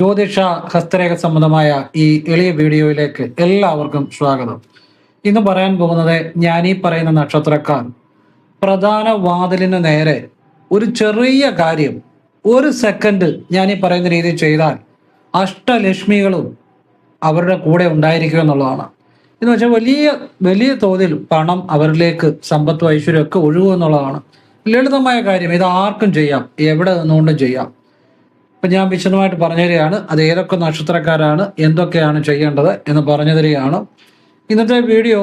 ജ്യോതിഷ ഹസ്തരേഖ സംബന്ധമായ ഈ എളിയ വീഡിയോയിലേക്ക് എല്ലാവർക്കും സ്വാഗതം. ഇന്ന് പറയാൻ പോകുന്നത് ഞാൻ ഈ പറയുന്ന നക്ഷത്രക്കാർ പ്രധാന വാതിലിന് നേരെ ഒരു ചെറിയ കാര്യം ഒരു സെക്കൻഡ് ഞാൻ ഈ പറയുന്ന രീതിയിൽ ചെയ്താൽ അഷ്ടലക്ഷ്മികളും അവരുടെ കൂടെ ഉണ്ടായിരിക്കുക എന്നുള്ളതാണ്. എന്ന് വെച്ചാൽ വലിയ വലിയ തോതിൽ പണം അവരിലേക്ക് സമ്പത്തും ഐശ്വര്യമൊക്കെ ഒഴുകുക എന്നുള്ളതാണ്. ലളിതമായ കാര്യം, ഇത് ആർക്കും ചെയ്യാം, എവിടെ നിന്നുകൊണ്ടും ചെയ്യാം. ഇപ്പം ഞാൻ വിശദമായിട്ട് പറഞ്ഞു തരികയാണ്. അത് ഏതൊക്കെ നക്ഷത്രക്കാരാണ്, എന്തൊക്കെയാണ് ചെയ്യേണ്ടത് എന്ന് പറഞ്ഞു തരികയാണ്. ഇന്നത്തെ വീഡിയോ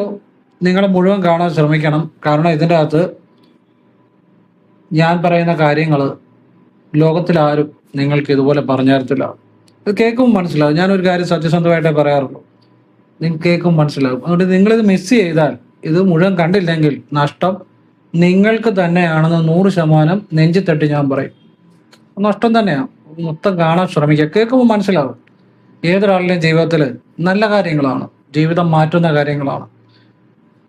നിങ്ങൾ മുഴുവൻ കാണാൻ ശ്രമിക്കണം. കാരണം ഇതിൻ്റെ അകത്ത് ഞാൻ പറയുന്ന കാര്യങ്ങൾ ലോകത്തിലാരും നിങ്ങൾക്ക് ഇതുപോലെ പറഞ്ഞു തരത്തില്ല. ഇത് കേൾക്കുമ്പോൾ മനസ്സിലാവും. ഞാനൊരു കാര്യം സത്യസന്ധമായിട്ടേ പറയാറുള്ളൂ. നിങ്ങൾക്ക് കേൾക്കുമ്പോൾ മനസ്സിലാവും. അതുകൊണ്ട് നിങ്ങളിത് മിസ് ചെയ്താൽ, ഇത് മുഴുവൻ കണ്ടില്ലെങ്കിൽ നഷ്ടം നിങ്ങൾക്ക് തന്നെയാണെന്ന് 100% നെഞ്ചിത്തട്ടി ഞാൻ പറയും. നഷ്ടം തന്നെയാണ്. മൊത്തം കാണാൻ ശ്രമിക്കുക. കേൾക്കുമ്പോൾ മനസ്സിലാവും. ഏതൊരാളുടെയും ജീവിതത്തിൽ നല്ല കാര്യങ്ങളാണ്, ജീവിതം മാറ്റുന്ന കാര്യങ്ങളാണ്,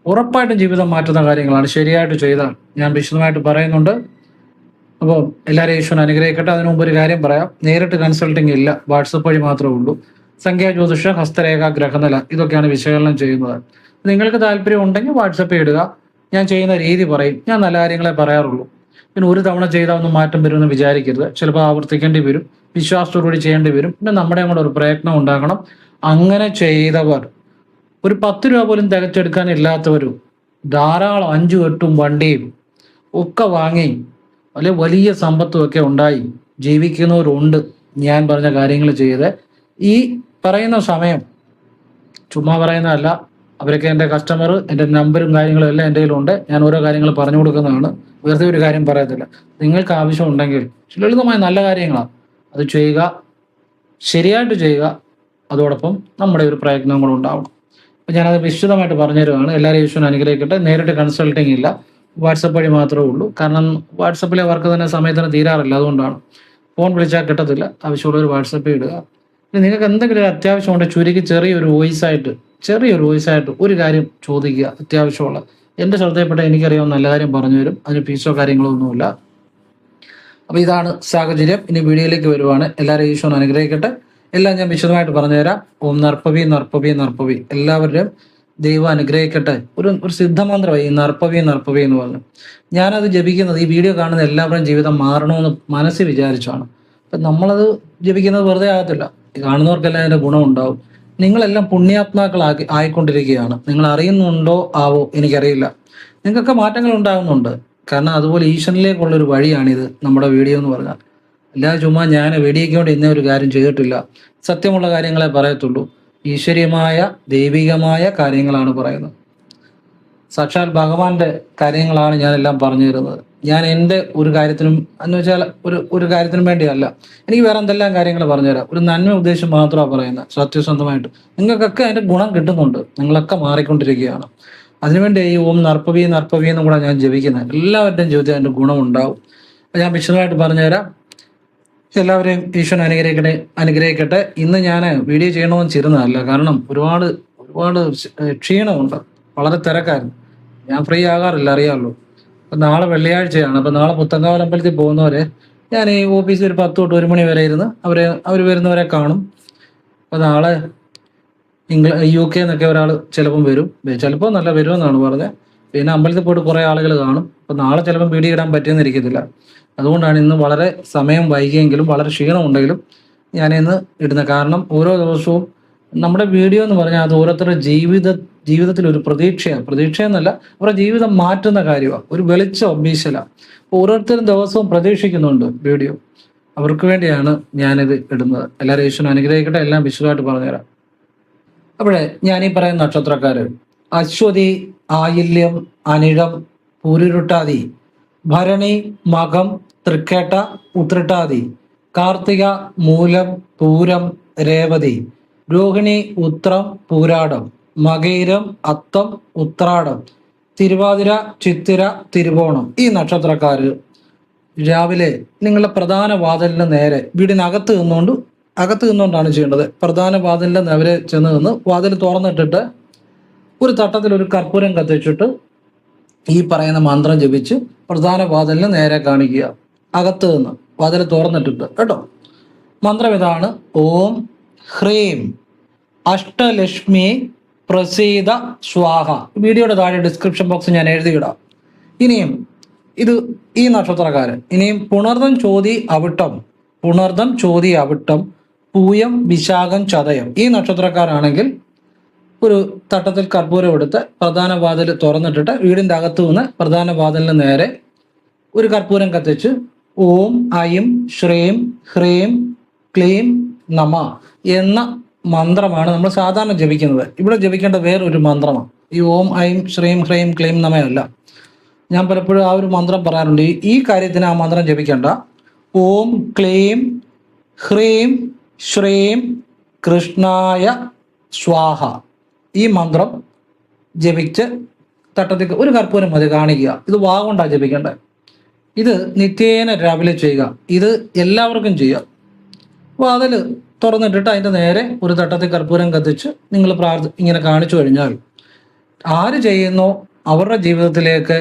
ഉറപ്പായിട്ടും ജീവിതം മാറ്റുന്ന കാര്യങ്ങളാണ് ശരിയായിട്ട് ചെയ്താൽ. ഞാൻ വിശദമായിട്ട് പറയുന്നുണ്ട്. അപ്പോൾ എല്ലാവരും ഈശ്വരൻ അനുഗ്രഹിക്കട്ടെ. അതിനു മുമ്പ് ഒരു കാര്യം പറയാം. നേരിട്ട് കൺസൾട്ടിങ് ഇല്ല, വാട്സപ്പ് വഴി മാത്രമേ ഉള്ളൂ. സംഖ്യാ ജ്യോതിഷ, ഹസ്തരേഖ, ഗ്രഹനില ഇതൊക്കെയാണ് വിശകലനം ചെയ്യുന്നത്. നിങ്ങൾക്ക് താല്പര്യം ഉണ്ടെങ്കിൽ വാട്സപ്പ് ഇടുക. ഞാൻ ചെയ്യുന്ന രീതി പറയും. ഞാൻ നല്ല കാര്യങ്ങളെ പറയാറുള്ളൂ. പിന്നെ ഒരു തവണ ചെയ്താൽ ഒന്നും മാറ്റം വരുമെന്ന് വിചാരിക്കരുത്. ചിലപ്പോൾ ആവർത്തിക്കേണ്ടി വരും, വിശ്വാസത്തോടുകൂടി ചെയ്യേണ്ടി വരും. പിന്നെ നമ്മുടെ കൂടെ ഒരു പ്രയത്നം ഉണ്ടാകണം. അങ്ങനെ ചെയ്തവർ, ഒരു 10 രൂപ പോലും തികച്ചെടുക്കാനില്ലാത്തവരും ധാരാളം 5, 8 വണ്ടിയും ഒക്കെ വാങ്ങി വലിയ സമ്പത്തും ഒക്കെ ഉണ്ടായി ജീവിക്കുന്നവരുണ്ട്. ഞാൻ പറഞ്ഞ കാര്യങ്ങൾ ചെയ്ത് ഈ പറയുന്ന സമയം ചുമ്മാ പറയുന്നതല്ല. അവരൊക്കെ എൻ്റെ കസ്റ്റമർ, എൻ്റെ നമ്പറും കാര്യങ്ങളും എല്ലാം എൻ്റെ കയ്യിലുണ്ട്. ഞാൻ ഓരോ കാര്യങ്ങൾ പറഞ്ഞു കൊടുക്കുന്നതാണ്. വെറുതെ ഒരു കാര്യം പറയത്തില്ല. നിങ്ങൾക്ക് ആവശ്യമുണ്ടെങ്കിൽ ലളിതമായ നല്ല കാര്യങ്ങളാണ്, അത് ചെയ്യുക, ശരിയായിട്ട് ചെയ്യുക. അതോടൊപ്പം നമ്മുടെ ഒരു പ്രയത്നം കൂടെ ഉണ്ടാവണം. അപ്പം ഞാനത് വിശദമായിട്ട് പറഞ്ഞു തരുവാണ്. എല്ലാവരും ഈശ്വരൻ അനുഗ്രഹിക്കട്ടെ. നേരിട്ട് കൺസൾട്ടിങ് ഇല്ല, വാട്സപ്പ് വഴി മാത്രമേ ഉള്ളൂ. കാരണം വാട്സപ്പിലെ വർക്ക് തന്നെ സമയത്തിന് തീരാറില്ല. അതുകൊണ്ടാണ് ഫോൺ വിളിച്ചാൽ കിട്ടത്തില്ല. ആവശ്യമുള്ളവർ വാട്സപ്പിൽ ഇടുക. നിങ്ങൾക്ക് എന്തെങ്കിലും ഒരു അത്യാവശ്യം ഉണ്ടെങ്കിൽ ചുരുക്കി ചെറിയൊരു വോയിസ് ആയിട്ട് ഒരു കാര്യം ചോദിക്കുക. അത്യാവശ്യമുള്ള എൻ്റെ ശ്രദ്ധയിൽപ്പെട്ട എനിക്കറിയാവുന്ന നല്ല കാര്യം പറഞ്ഞു തരും. അതിന് ഫീസോ കാര്യങ്ങളോ ഒന്നുമില്ല. അപ്പോൾ ഇതാണ് സാഹചര്യം. ഇനി വീഡിയോയിലേക്ക് വരുവാണ്. എല്ലാവരും ഈശ്വരൻ അനുഗ്രഹിക്കട്ടെ. എല്ലാം ഞാൻ വിശദമായിട്ട് പറഞ്ഞുതരാം. ഓം നർപ്പവി നർപ്പവി നർപ്പവി. എല്ലാവരുടെയും ദൈവം അനുഗ്രഹിക്കട്ടെ. ഒരു സിദ്ധമന്ത്രമായി ഈ നർപ്പവി നർപ്പവി എന്ന് പറഞ്ഞു. ഞാനത് ജപിക്കുന്നത് ഈ വീഡിയോ കാണുന്ന എല്ലാവരുടെയും ജീവിതം മാറണമെന്ന് മനസ്സിൽ വിചാരിച്ചാണ്. അപ്പം നമ്മളത് ജപിക്കുന്നത് വെറുതെ ആകത്തില്ല. കാണുന്നവർക്കെല്ലാം അതിൻ്റെ ഗുണമുണ്ടാവും. നിങ്ങളെല്ലാം ആയിക്കൊണ്ടിരിക്കുകയാണ്. നിങ്ങൾ അറിയുന്നുണ്ടോ ആവോ എനിക്കറിയില്ല. നിങ്ങൾക്കൊക്കെ മാറ്റങ്ങൾ ഉണ്ടാകുന്നുണ്ട്. കാരണം അതുപോലെ ഈശ്വരനിലേക്കുള്ളൊരു വഴിയാണിത് നമ്മുടെ വീഡിയോ എന്ന് പറഞ്ഞാൽ. അല്ലാതെ ചുമ്മാ ഞാൻ വീഡിയോയ്ക്ക് വേണ്ടി ഇന്ന ഒരു കാര്യം ചെയ്തിട്ടില്ല. സത്യമുള്ള കാര്യങ്ങളെ പറയത്തുള്ളൂ. ഈശ്വരീയമായ ദൈവികമായ കാര്യങ്ങളാണ് പറയുന്നത്. സാക്ഷാൽ ഭഗവാന്റെ കാര്യങ്ങളാണ് ഞാനെല്ലാം പറഞ്ഞു തരുന്നത്. ഞാൻ എൻ്റെ ഒരു കാര്യത്തിനും എന്ന് വെച്ചാൽ ഒരു കാര്യത്തിനും വേണ്ടിയല്ല. എനിക്ക് വേറെ എന്തെല്ലാം കാര്യങ്ങൾ പറഞ്ഞുതരാം. ഒരു നന്മ ഉദ്ദേശം മാത്രമാണ് പറയുന്നത്. സത്യസന്ധമായിട്ട് നിങ്ങൾക്കൊക്കെ അതിൻ്റെ ഗുണം കിട്ടുന്നുണ്ട്. നിങ്ങളൊക്കെ മാറിക്കൊണ്ടിരിക്കുകയാണ്. അതിനുവേണ്ടി ഈ ഓം നർപ്പവി നർപ്പവി എന്നും കൂടെ ഞാൻ ജപിക്കുന്നത്. എല്ലാവരുടെയും ജീവിതത്തിൽ അതിൻ്റെ ഗുണമുണ്ടാവും. ഞാൻ വിശദമായിട്ട് പറഞ്ഞുതരാം. എല്ലാവരെയും ഈശ്വരൻ അനുഗ്രഹിക്കട്ടെ. ഇന്ന് ഞാൻ വീഡിയോ ചെയ്യണമെന്ന് ചിരുന്നതല്ല. കാരണം ഒരുപാട് ക്ഷീണമുണ്ട്. വളരെ തിരക്കായിരുന്നു. ഞാൻ ഫ്രീ ആകാറില്ല, അറിയാമല്ലോ. അപ്പം നാളെ വെള്ളിയാഴ്ചയാണ്. അപ്പം നാളെ പുത്തങ്കാവൽ അമ്പലത്തിൽ പോകുന്നവരെ ഞാൻ ഈ ഓഫീസിൽ ഒരു 10 തൊട്ട് 1 മണി വരെ ഇരുന്ന് അവർ വരുന്നവരെ കാണും. അപ്പം നാളെ UK എന്നൊക്കെ ഒരാൾ ചിലപ്പം വരും. ചിലപ്പോൾ നല്ല വരുമെന്നാണ് പറഞ്ഞത്. പിന്നെ അമ്പലത്തിൽ പോയിട്ട് കുറേ ആളുകൾ കാണും. അപ്പം നാളെ ചിലപ്പം വീഡിയോ ഇടാൻ പറ്റിയെന്നിരിക്കത്തില്ല. അതുകൊണ്ടാണ് ഇന്ന് വളരെ സമയം വൈകിയെങ്കിലും വളരെ ക്ഷീണമുണ്ടെങ്കിലും ഞാനിന്ന് ഇടുന്നത്. കാരണം ഓരോ ദിവസവും നമ്മുടെ വീഡിയോ എന്ന് പറഞ്ഞാൽ അത് ഓരോരുത്തരുടെ ജീവിതത്തിൽ ഒരു പ്രതീക്ഷയെന്നല്ല, അവരുടെ ജീവിതം മാറ്റുന്ന കാര്യമാണ്. ഒരു വെളിച്ചം വീശലാണ്. ഓരോരുത്തരും ദിവസവും പ്രതീക്ഷിക്കുന്നുണ്ട് വീഡിയോ. അവർക്ക് വേണ്ടിയാണ് ഞാനിത് ഇടുന്നത്. എല്ലാവരും ഈശ്വരൻ അനുഗ്രഹിക്കട്ടെ. എല്ലാം വിശദമായിട്ട് പറഞ്ഞുതരാം. അപ്പോഴേ ഞാൻ ഈ പറയുന്ന നക്ഷത്രക്കാര് അശ്വതി, ആയില്യം, അനിഴം, പൂരുരുട്ടാതി, ഭരണി, മകം, തൃക്കേട്ട, ഉത്രട്ടാതി, കാർത്തിക, മൂലം, പൂരം, രേവതി, രോഹിണി, ഉത്രം, പൂരാടം, മകയിരം, അത്തം, ഉത്രാടം, തിരുവാതിര, ചിത്തിര, തിരുവോണം. ഈ നക്ഷത്രക്കാര് രാവിലെ നിങ്ങളുടെ പ്രധാന വാതിലിന് നേരെ വീടിനകത്ത് നിന്നുകൊണ്ടാണ് ചെയ്യേണ്ടത്. പ്രധാന വാതിലിൻ്റെ നേരെ ചെന്ന് നിന്ന് വാതിൽ തുറന്നിട്ടിട്ട് ഒരു തട്ടത്തിൽ ഒരു കർപ്പൂരം കത്തിച്ചിട്ട് ഈ പറയുന്ന മന്ത്രം ജപിച്ച് പ്രധാന വാതിലിന് നേരെ കാണിക്കുക. അകത്ത് നിന്ന് വാതിൽ തുറന്നിട്ടിട്ട് കേട്ടോ. മന്ത്രം ഇതാണ്: ഓം ഹ്രീം അഷ്ടലക്ഷ്മി പ്രസീത സ്വാഹ. വീഡിയോയുടെ താഴെ ഡിസ്ക്രിപ്ഷൻ ബോക്സ് ഞാൻ എഴുതിയിടാം. ഇനിയും ഇത് ഈ നക്ഷത്രക്കാരൻ, ഇനിയും പുണർദം ചോതി അവിട്ടം, പുണർദം ചോതി അവിട്ടം, പൂയം വിശാഖം ചതയം ഈ നക്ഷത്രക്കാരാണെങ്കിൽ ഒരു തട്ടത്തിൽ കർപ്പൂരം എടുത്ത് പ്രധാന വാതിൽ തുറന്നിട്ടിട്ട് വീടിൻ്റെ അകത്തു നിന്ന് പ്രധാന വാതിലിന് നേരെ ഒരു കർപ്പൂരം കത്തിച്ച് ഓം ഐം ശ്രീം ഹ്രീം ക്ലീം നമ എന്ന മന്ത്രമാണ് നമ്മൾ സാധാരണ ജപിക്കുന്നത്. ഇവിടെ ജപിക്കേണ്ട വേറൊരു മന്ത്രമാണ്. ഈ ഓം ഐം ശ്രീം ഹ്രീം ക്ലീം നമയല്ല. ഞാൻ പലപ്പോഴും ആ ഒരു മന്ത്രം പറയാറുണ്ട്. ഈ കാര്യത്തിന് ആ മന്ത്രം ജപിക്കേണ്ട. ഓം ക്ലീം ഹ്രീം ശ്രീം കൃഷ്ണായ സ്വാഹ ഈ മന്ത്രം ജപിച്ച് തട്ടത്തിൽ ഒരു കർപ്പൂരം മതി കാണിക്കുക. ഇത് വാഗൊണ്ടാണ് ജപിക്കേണ്ടത്. ഇത് നിത്യേന രാവിലെ ചെയ്യുക. ഇത് എല്ലാവർക്കും ചെയ്യുക. വാതിൽ തുറന്നിട്ടിട്ട് അതിൻ്റെ നേരെ ഒരു തട്ടത്തിൽ കർപ്പൂരം കത്തിച്ച് നിങ്ങൾ ഇങ്ങനെ കാണിച്ചു കഴിഞ്ഞാൽ ആര് ചെയ്യുന്നോ അവരുടെ ജീവിതത്തിലേക്ക്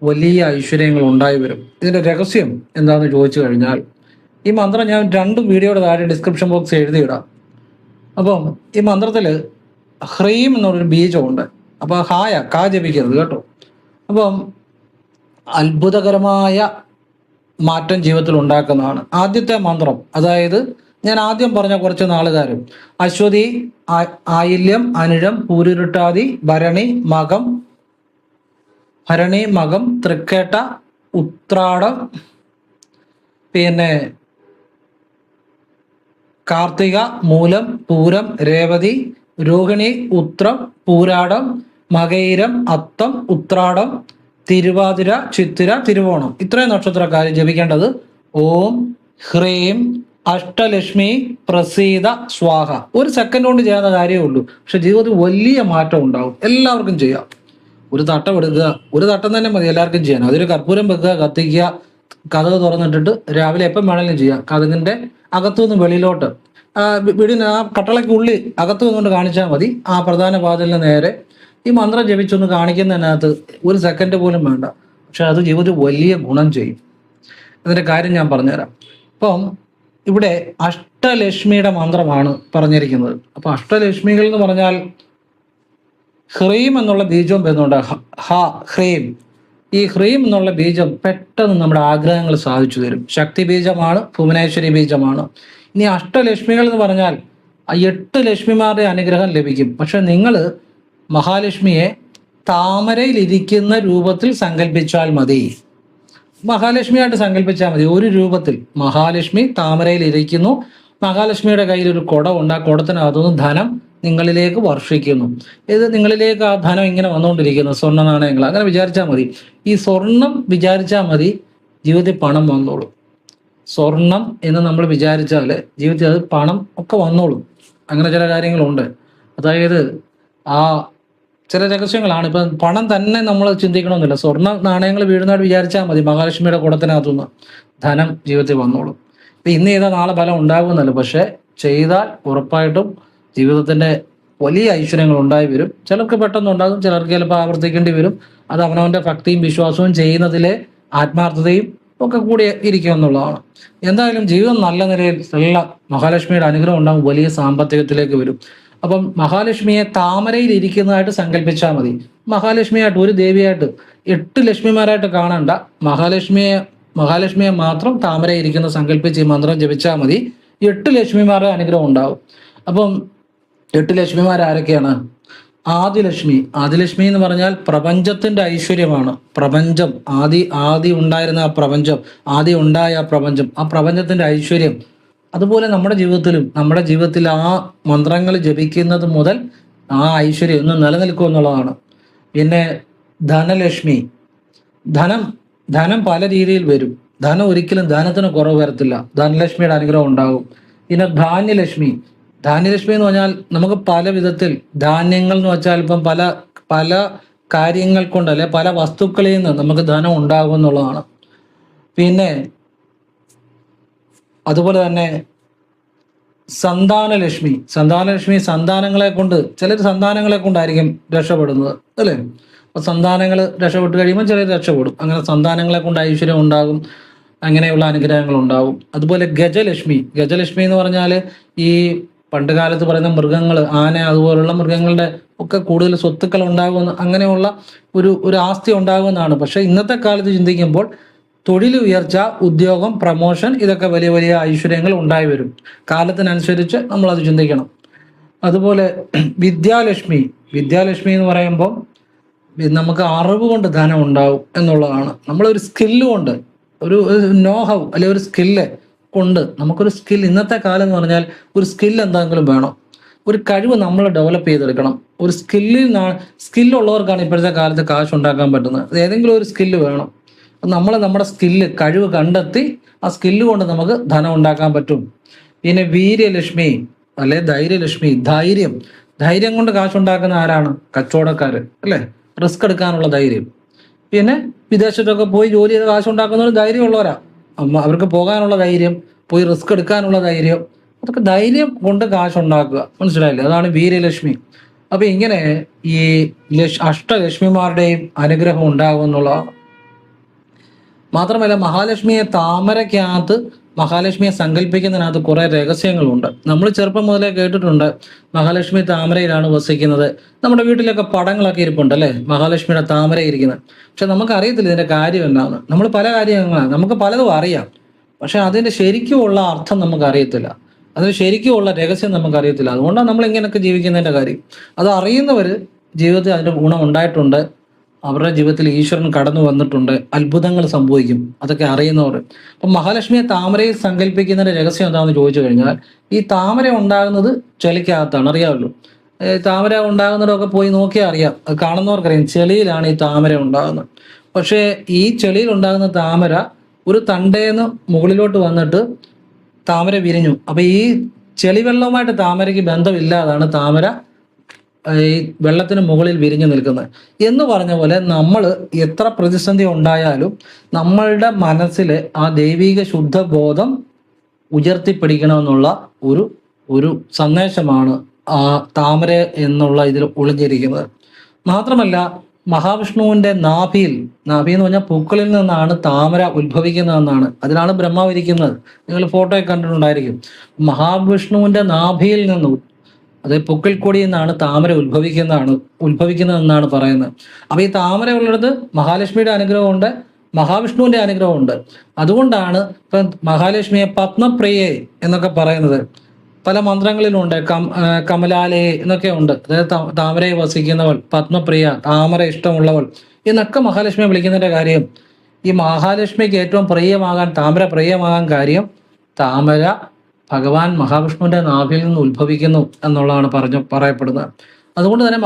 വലിയ ഐശ്വര്യങ്ങൾ ഉണ്ടായി വരും. ഇതിൻ്റെ രഹസ്യം എന്താണെന്ന് ചോദിച്ചു കഴിഞ്ഞാൽ ഈ മന്ത്രം ഞാൻ 2 വീഡിയോയുടെ താഴെ ഡിസ്ക്രിപ്ഷൻ ബോക്സ് എഴുതിയിടാം. അപ്പം ഈ മന്ത്രത്തിൽ ഹ്രീം എന്നുള്ളൊരു ബീജമുണ്ട്. അപ്പോൾ ഹായ കാ ജപിക്കരുത് കേട്ടോ. അപ്പം അത്ഭുതകരമായ മാറ്റം ജീവിതത്തിൽ ഉണ്ടാക്കുന്നതാണ്. ആദ്യത്തെ മന്ത്രം, അതായത് ഞാൻ ആദ്യം പറഞ്ഞ കുറച്ച് നാളുകാരും അശ്വതി, ആയില്യം, അനിഴം, പൂരുരുട്ടാതി, ഭരണി, മകം, തൃക്കേട്ട, ഉത്രാടം, പിന്നെ കാർത്തിക, മൂലം, പൂരം, രേവതി, രോഹിണി, ഉത്രം, പൂരാടം, മകയിരം, അത്തം, ഉത്രാടം, തിരുവാതിര, ചിത്തിര, തിരുവോണം ഇത്രയും നക്ഷത്രക്കാർ ജപിക്കേണ്ടത് ഓം ഹ്രീം അഷ്ടലക്ഷ്മി പ്രസീത സ്വാഹ. ഒരു സെക്കൻഡ് കൊണ്ട് ചെയ്യാവുന്ന കാര്യമേ ഉള്ളൂ. പക്ഷെ ജീവിതത്തിൽ വലിയ മാറ്റം ഉണ്ടാവും. എല്ലാവർക്കും ചെയ്യാം. ഒരു തട്ടം എടുക്കുക, ഒരു തട്ടം തന്നെ മതി എല്ലാവർക്കും ചെയ്യാൻ. അതൊരു കർപ്പൂരം വെക്കുക, കത്തിക്കുക, കതക് തുറന്നിട്ടിട്ട് രാവിലെ എപ്പം വേണമെങ്കിലും ചെയ്യാം. കതകിൻ്റെ അകത്തുനിന്ന് വെളിയിലോട്ട് വീടിന് ആ കട്ടളയ്ക്കുള്ളിൽ അകത്തു നിന്നുകൊണ്ട് കാണിച്ചാൽ മതി. ആ പ്രധാന വാതിലിന് നേരെ ഈ മന്ത്രം ജപിച്ചൊന്ന് കാണിക്കുന്നതിനകത്ത് ഒരു സെക്കൻഡ് പോലും വേണ്ട. പക്ഷെ അത് ജീവിതത്തിൽ വലിയ ഗുണം ചെയ്യും. അതിൻ്റെ കാര്യം ഞാൻ പറഞ്ഞുതരാം. അപ്പം ഇവിടെ അഷ്ടലക്ഷ്മിയുടെ മന്ത്രമാണ് പറഞ്ഞിരിക്കുന്നത്. അപ്പം അഷ്ടലക്ഷ്മികൾ എന്ന് പറഞ്ഞാൽ ഹ്രീം എന്നുള്ള ബീജവും വരുന്നുണ്ട്. ഹ്രീം. ഈ ഹ്രീം എന്നുള്ള ബീജം പെട്ടെന്ന് നമ്മുടെ ആഗ്രഹങ്ങൾ സാധിച്ചു തരും. ശക്തി ബീജമാണ്, ഭുവനേശ്വരി ബീജമാണ്. ഇനി അഷ്ടലക്ഷ്മികൾ എന്ന് പറഞ്ഞാൽ 8 ലക്ഷ്മിമാരുടെ അനുഗ്രഹം ലഭിക്കും. പക്ഷെ നിങ്ങൾ മഹാലക്ഷ്മിയെ താമരയിലിരിക്കുന്ന രൂപത്തിൽ സങ്കല്പിച്ചാൽ മതി. മഹാലക്ഷ്മിയായിട്ട് സങ്കല്പിച്ചാൽ മതി. ഒരു രൂപത്തിൽ മഹാലക്ഷ്മി താമരയിൽ ഇരിക്കുന്നു. മഹാലക്ഷ്മിയുടെ കയ്യിൽ ഒരു കുടമുണ്ട്. ആ കുടത്തിനകത്തുനിന്ന് ധനം നിങ്ങളിലേക്ക് വർഷിക്കുന്നു. ഇത് നിങ്ങളിലേക്ക് ആ ധനം ഇങ്ങനെ വന്നുകൊണ്ടിരിക്കുന്നു. സ്വർണ്ണ നാണയങ്ങൾ അങ്ങനെ വിചാരിച്ചാൽ മതി. ഈ സ്വർണം വിചാരിച്ചാൽ മതി, ജീവിതത്തിൽ പണം വന്നോളും. സ്വർണം എന്ന് നമ്മൾ വിചാരിച്ചാൽ ജീവിതത്തിൽ അത് പണം ഒക്കെ വന്നോളും. അങ്ങനെ ചില കാര്യങ്ങളുണ്ട്. അതായത് ആ ചില രഹസ്യങ്ങളാണ്. ഇപ്പം പണം തന്നെ നമ്മൾ ചിന്തിക്കണമെന്നില്ല. സ്വർണ്ണ നാണയങ്ങൾ വീഴുന്നതായിട്ട് വിചാരിച്ചാൽ മതി, മഹാലക്ഷ്മിയുടെ കുടത്തിനകത്തുനിന്ന് ധനം ജീവിതത്തിൽ വന്നോളും. ഇപ്പം ഇന്ന് ചെയ്താൽ നാളെ ഫലം ഉണ്ടാകുമെന്നല്ല, പക്ഷെ ചെയ്താൽ ഉറപ്പായിട്ടും ജീവിതത്തിൻ്റെ വലിയ ഐശ്വര്യങ്ങൾ ഉണ്ടായി വരും. ചിലർക്ക് പെട്ടെന്നുണ്ടാകും, ചിലർക്ക് ചിലപ്പോൾ ആവർത്തിക്കേണ്ടി വരും. അത് അവനവൻ്റെ ഭക്തിയും വിശ്വാസവും ചെയ്യുന്നതിലെ ആത്മാർത്ഥതയും ഒക്കെ കൂടി ഇരിക്കും എന്നുള്ളതാണ്. എന്തായാലും ജീവിതം നല്ല നിലയിൽ നല്ല മഹാലക്ഷ്മിയുടെ അനുഗ്രഹം ഉണ്ടാകും. വലിയ സാമ്പത്തികത്തിലേക്ക് വരും. അപ്പം മഹാലക്ഷ്മിയെ താമരയിൽ ഇരിക്കുന്നതായിട്ട് സങ്കല്പിച്ചാൽ മതി. മഹാലക്ഷ്മിയായിട്ട് ഒരു ദേവിയായിട്ട് 8 ലക്ഷ്മിമാരായിട്ട് കാണണ്ട. മഹാലക്ഷ്മിയെ മാത്രം താമരയിൽ ഇരിക്കുന്ന സങ്കല്പിച്ച് ഈ മന്ത്രം ജപിച്ചാൽ മതി. 8 ലക്ഷ്മിമാരുടെ അനുഗ്രഹം ഉണ്ടാവും. അപ്പം 8 ലക്ഷ്മിമാർ ആരൊക്കെയാണ്? ആദിലക്ഷ്മി എന്ന് പറഞ്ഞാൽ പ്രപഞ്ചത്തിന്റെ ഐശ്വര്യമാണ്. പ്രപഞ്ചം ആദി ഉണ്ടായിരുന്ന ആ പ്രപഞ്ചം, ആദി ഉണ്ടായ ആ പ്രപഞ്ചം, ആ പ്രപഞ്ചത്തിന്റെ ഐശ്വര്യം. അതുപോലെ നമ്മുടെ ജീവിതത്തിൽ ആ മന്ത്രങ്ങൾ ജപിക്കുന്നത് മുതൽ ആ ഐശ്വര്യം ഒന്ന് നിലനിൽക്കും എന്നുള്ളതാണ്. പിന്നെ ധനലക്ഷ്മി, ധനം പല രീതിയിൽ വരും. ധനം ഒരിക്കലും ധനത്തിന് കുറവ് വരത്തില്ല. ധനലക്ഷ്മിയുടെ അനുഗ്രഹം ഉണ്ടാകും. പിന്നെ ധാന്യലക്ഷ്മി എന്ന് പറഞ്ഞാൽ നമുക്ക് പല വിധത്തിൽ ധാന്യങ്ങൾ എന്ന് വെച്ചാൽ ഇപ്പം പല കാര്യങ്ങൾ കൊണ്ടല്ലേ പല വസ്തുക്കളിൽ നിന്ന് നമുക്ക് ധനം ഉണ്ടാകും എന്നുള്ളതാണ്. പിന്നെ അതുപോലെ തന്നെ സന്താനലക്ഷ്മി സന്താനങ്ങളെ കൊണ്ടായിരിക്കും രക്ഷപ്പെടുന്നത് അല്ലേ. അപ്പൊ സന്താനങ്ങൾ രക്ഷപ്പെട്ട് കഴിയുമ്പോൾ ചിലർ രക്ഷപ്പെടും. അങ്ങനെ സന്താനങ്ങളെ കൊണ്ട് ഐശ്വര്യം ഉണ്ടാകും. അങ്ങനെയുള്ള അനുഗ്രഹങ്ങൾ ഉണ്ടാവും. അതുപോലെ ഗജലക്ഷ്മി, ഗജലക്ഷ്മി എന്ന് പറഞ്ഞാൽ ഈ പണ്ട് കാലത്ത് പറയുന്ന മൃഗങ്ങൾ, ആന അതുപോലുള്ള മൃഗങ്ങളുടെ ഒക്കെ കൂടുതൽ സ്വത്തുക്കൾ ഉണ്ടാകുന്ന അങ്ങനെയുള്ള ഒരു ആസ്തി ഉണ്ടാകുമെന്നാണ്. പക്ഷെ ഇന്നത്തെ കാലത്ത് ചിന്തിക്കുമ്പോൾ തൊഴിൽ ഉയർച്ച, ഉദ്യോഗം, പ്രമോഷൻ, ഇതൊക്കെ വലിയ വലിയ ഐശ്വര്യങ്ങൾ ഉണ്ടായി വരും. കാലത്തിനനുസരിച്ച് നമ്മളത് ചിന്തിക്കണം. അതുപോലെ വിദ്യാലക്ഷ്മി, വിദ്യാലക്ഷ്മി എന്ന് പറയുമ്പോൾ നമുക്ക് അറിവ് കൊണ്ട് ധനം ഉണ്ടാവും എന്നുള്ളതാണ്. നമ്മളൊരു സ്കില്ല് കൊണ്ട്, ഒരു നോഹൗ അല്ലെ ഒരു സ്കില്ല് കൊണ്ട്, നമുക്കൊരു സ്കിൽ, ഇന്നത്തെ കാലം എന്ന് പറഞ്ഞാൽ ഒരു സ്കിൽ എന്തെങ്കിലും വേണം, ഒരു കഴിവ് നമ്മൾ ഡെവലപ്പ് ചെയ്തെടുക്കണം. ഒരു സ്കില്ലുള്ളവർക്കാണ് ഇപ്പോഴത്തെ കാലത്ത് കാശ് ഉണ്ടാക്കാൻ പറ്റുന്നത്. ഏതെങ്കിലും ഒരു സ്കില്ല് വേണം. നമ്മൾ നമ്മുടെ സ്കില്ല്, കഴിവ് കണ്ടെത്തി ആ സ്കില്ല് കൊണ്ട് നമുക്ക് ധനം ഉണ്ടാക്കാൻ പറ്റും. പിന്നെ വീര്യലക്ഷ്മി അല്ലെ ധൈര്യലക്ഷ്മി, ധൈര്യം കൊണ്ട് കാശുണ്ടാക്കുന്ന ആരാണ്? കച്ചവടക്കാർ അല്ലേ, റിസ്ക് എടുക്കാനുള്ള ധൈര്യം. പിന്നെ വിദേശത്തൊക്കെ പോയി ജോലി ചെയ്ത് കാശുണ്ടാക്കുന്നവർ ധൈര്യമുള്ളവരാ. അവർക്ക് പോകാനുള്ള ധൈര്യം, പോയി റിസ്ക് എടുക്കാനുള്ള ധൈര്യം, അതൊക്കെ ധൈര്യം കൊണ്ട് കാശുണ്ടാക്കുക. മനസ്സിലായില്ലേ? അതാണ് വീര്യലക്ഷ്മി. അപ്പൊ ഇങ്ങനെ ഈ അഷ്ടലക്ഷ്മിമാരുടെയും അനുഗ്രഹം ഉണ്ടാകും എന്നുള്ളതാണ്. മാത്രമല്ല മഹാലക്ഷ്മിയെ താമരയ്ക്കകത്ത്, മഹാലക്ഷ്മിയെ സങ്കല്പിക്കുന്നതിനകത്ത് കുറെ രഹസ്യങ്ങളുണ്ട്. നമ്മൾ ചെറുപ്പം മുതലേ കേട്ടിട്ടുണ്ട് മഹാലക്ഷ്മി താമരയിലാണ് വസിക്കുന്നത്. നമ്മുടെ വീട്ടിലൊക്കെ പടങ്ങളൊക്കെ ഇരിപ്പുണ്ട് അല്ലേ, മഹാലക്ഷ്മിയുടെ താമര ഇരിക്കുന്നത്. പക്ഷെ നമുക്ക് അറിയത്തില്ല ഇതിന്റെ കാര്യം എന്നാണ്. നമ്മൾ പല കാര്യങ്ങളാണ്, നമുക്ക് പലതും അറിയാം, പക്ഷെ അതിന്റെ ശരിക്കുമുള്ള അർത്ഥം നമുക്ക് അറിയത്തില്ല, അതിന് ശരിക്കുമുള്ള രഹസ്യം നമുക്ക് അറിയത്തില്ല. അതുകൊണ്ടാണ് നമ്മൾ ഇങ്ങനെയൊക്കെ ജീവിക്കുന്നതിന്റെ കാര്യം. അത് അറിയുന്നവർ ജീവിതത്തിൽ അതിന്റെ ഗുണം ഉണ്ടായിട്ടുണ്ട്, അവരുടെ ജീവിതത്തിൽ ഈശ്വരൻ കടന്നു വന്നിട്ടുണ്ട്, അത്ഭുതങ്ങൾ സംഭവിക്കും, അതൊക്കെ അറിയുന്നവർ. അപ്പം മഹാലക്ഷ്മിയെ താമരയിൽ സങ്കല്പിക്കുന്നതിന്റെ രഹസ്യം എന്താണെന്ന് ചോദിച്ചു കഴിഞ്ഞാൽ, ഈ താമര ഉണ്ടാകുന്നത് ചെളിക്കകത്താണ്, അറിയാമല്ലോ. താമര ഉണ്ടാകുന്നതൊക്കെ പോയി നോക്കിയാൽ അറിയാം, അത് കാണുന്നവർക്കറിയാം, ചെളിയിലാണ് ഈ താമര ഉണ്ടാകുന്നത്. പക്ഷേ ഈ ചെളിയിൽ ഉണ്ടാകുന്ന താമര ഒരു തണ്ടേന്ന് മുകളിലോട്ട് വന്നിട്ട് താമര വിരിഞ്ഞു. അപ്പൊ ഈ ചെളിവെള്ളവുമായിട്ട് താമരയ്ക്ക് ബന്ധമില്ലാതാണ് താമര ഈ വെള്ളത്തിന് മുകളിൽ വിരിഞ്ഞു നിൽക്കുന്നത്. എന്ന് പറഞ്ഞ പോലെ നമ്മൾ എത്ര പ്രതിസന്ധി ഉണ്ടായാലും നമ്മളുടെ മനസ്സിൽ ആ ദൈവിക ശുദ്ധബോധം ഉയർത്തിപ്പിടിക്കണമെന്നുള്ള ഒരു സന്ദേശമാണ് ആ താമര എന്നുള്ള ഇതിൽ ഒളിഞ്ഞിരിക്കുന്നത്. മാത്രമല്ല മഹാവിഷ്ണുവിന്റെ നാഭിയിൽ, നാഭി എന്ന് പറഞ്ഞാൽ പൂക്കളിൽ നിന്നാണ് താമര ഉത്ഭവിക്കുന്നതെന്നാണ്. അതിലാണ് ബ്രഹ്മാവ് ഇരിക്കുന്നത്. നിങ്ങൾ ഫോട്ടോയിൽ കണ്ടിട്ടുണ്ടായിരിക്കും. മഹാവിഷ്ണുവിന്റെ നാഭിയിൽ നിന്നും, അത് പൊക്കിൾക്കൊടിയിൽ നിന്നാണ് താമര ഉത്ഭവിക്കുന്നതെന്നാണ് പറയുന്നത്. അപ്പൊ ഈ താമര ഉള്ളത് മഹാലക്ഷ്മിയുടെ അനുഗ്രഹമുണ്ട്, മഹാവിഷ്ണുവിന്റെ അനുഗ്രഹമുണ്ട്. അതുകൊണ്ടാണ് ഇപ്പം മഹാലക്ഷ്മിയെ പത്മപ്രിയെ എന്നൊക്കെ പറയുന്നത്. പല മന്ത്രങ്ങളിലുണ്ട്, കമലാലയെ എന്നൊക്കെ ഉണ്ട്. അതായത് താമരയെ വസിക്കുന്നവൾ, പത്മപ്രിയ, താമര ഇഷ്ടമുള്ളവൾ എന്നൊക്കെ മഹാലക്ഷ്മിയെ വിളിക്കുന്നതിന്റെ കാര്യം, ഈ മഹാലക്ഷ്മിക്ക് ഏറ്റവും പ്രിയമാകാൻ, താമര പ്രിയമാകാൻ കാര്യം താമര ഭഗവാൻ മഹാവിഷ്ണുവിന്റെ നാഭിയിൽ നിന്ന് ഉത്ഭവിക്കുന്നു എന്നുള്ളതാണ് പറയപ്പെടുന്നത്. അതുകൊണ്ട് തന്നെ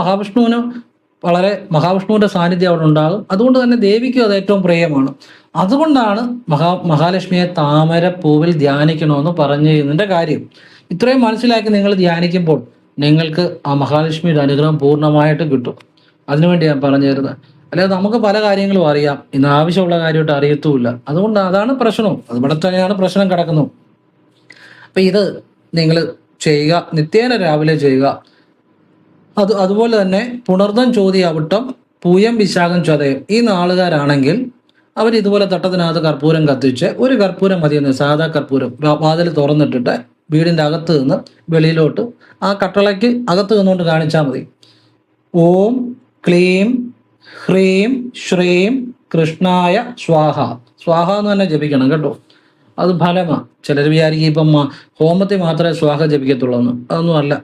മഹാവിഷ്ണുവിന്റെ സാന്നിധ്യം അവിടെ ഉണ്ടാകും. അതുകൊണ്ട് തന്നെ ദേവിക്കും അത് ഏറ്റവും പ്രിയമാണ്. അതുകൊണ്ടാണ് മഹാലക്ഷ്മിയെ താമര പൂവിൽ ധ്യാനിക്കണമെന്ന് പറഞ്ഞു ചെയ്യുന്നതിന്റെ കാര്യം. ഇത്രയും മനസ്സിലാക്കി നിങ്ങൾ ധ്യാനിക്കുമ്പോൾ നിങ്ങൾക്ക് ആ മഹാലക്ഷ്മിയുടെ അനുഗ്രഹം പൂർണ്ണമായിട്ട് കിട്ടും. അതിനുവേണ്ടി ഞാൻ പറഞ്ഞു തരുന്നത്. അല്ലാതെ നമുക്ക് പല കാര്യങ്ങളും അറിയാം, ഇന്ന് ആവശ്യമുള്ള കാര്യമായിട്ട് അറിയത്തുമില്ല. അതുകൊണ്ട് അതാണ് പ്രശ്നവും, അതിവിടെ തന്നെയാണ് പ്രശ്നം കിടക്കുന്നത്. അപ്പൊ ഇത് നിങ്ങൾ ചെയ്യുക, നിത്യേന രാവിലെ ചെയ്യുക. അതുപോലെ തന്നെ പുണർദം ചോതി അവിട്ടം പൂയം വിശാഖം ചതയം ഈ നാളുകാരാണെങ്കിൽ അവർ ഇതുപോലെ തട്ടത്തിനകത്ത് കർപ്പൂരം കത്തിച്ച്, ഒരു കർപ്പൂരം മതിയെന്ന്, സാധാ കർപ്പൂരം, വാതിൽ തുറന്നിട്ടിട്ട് വീടിൻ്റെ അകത്ത് നിന്ന് വെളിയിലോട്ട് ആ കട്ടളയ്ക്ക് അകത്ത് നിന്നുകൊണ്ട് കാണിച്ചാൽ മതി. ഓം ക്ലീം ഹ്രീം ശ്രീം കൃഷ്ണായ സ്വാഹ, സ്വാഹ എന്ന് തന്നെ ജപിക്കണം കേട്ടോ. അത് ഫലമാണ്. ചിലർ വിചാരിക്കും ഇപ്പം ഹോമത്തിൽ മാത്രമേ സ്വാഹ ജപിക്കത്തുള്ളൂ എന്ന്. അതൊന്നും അല്ല,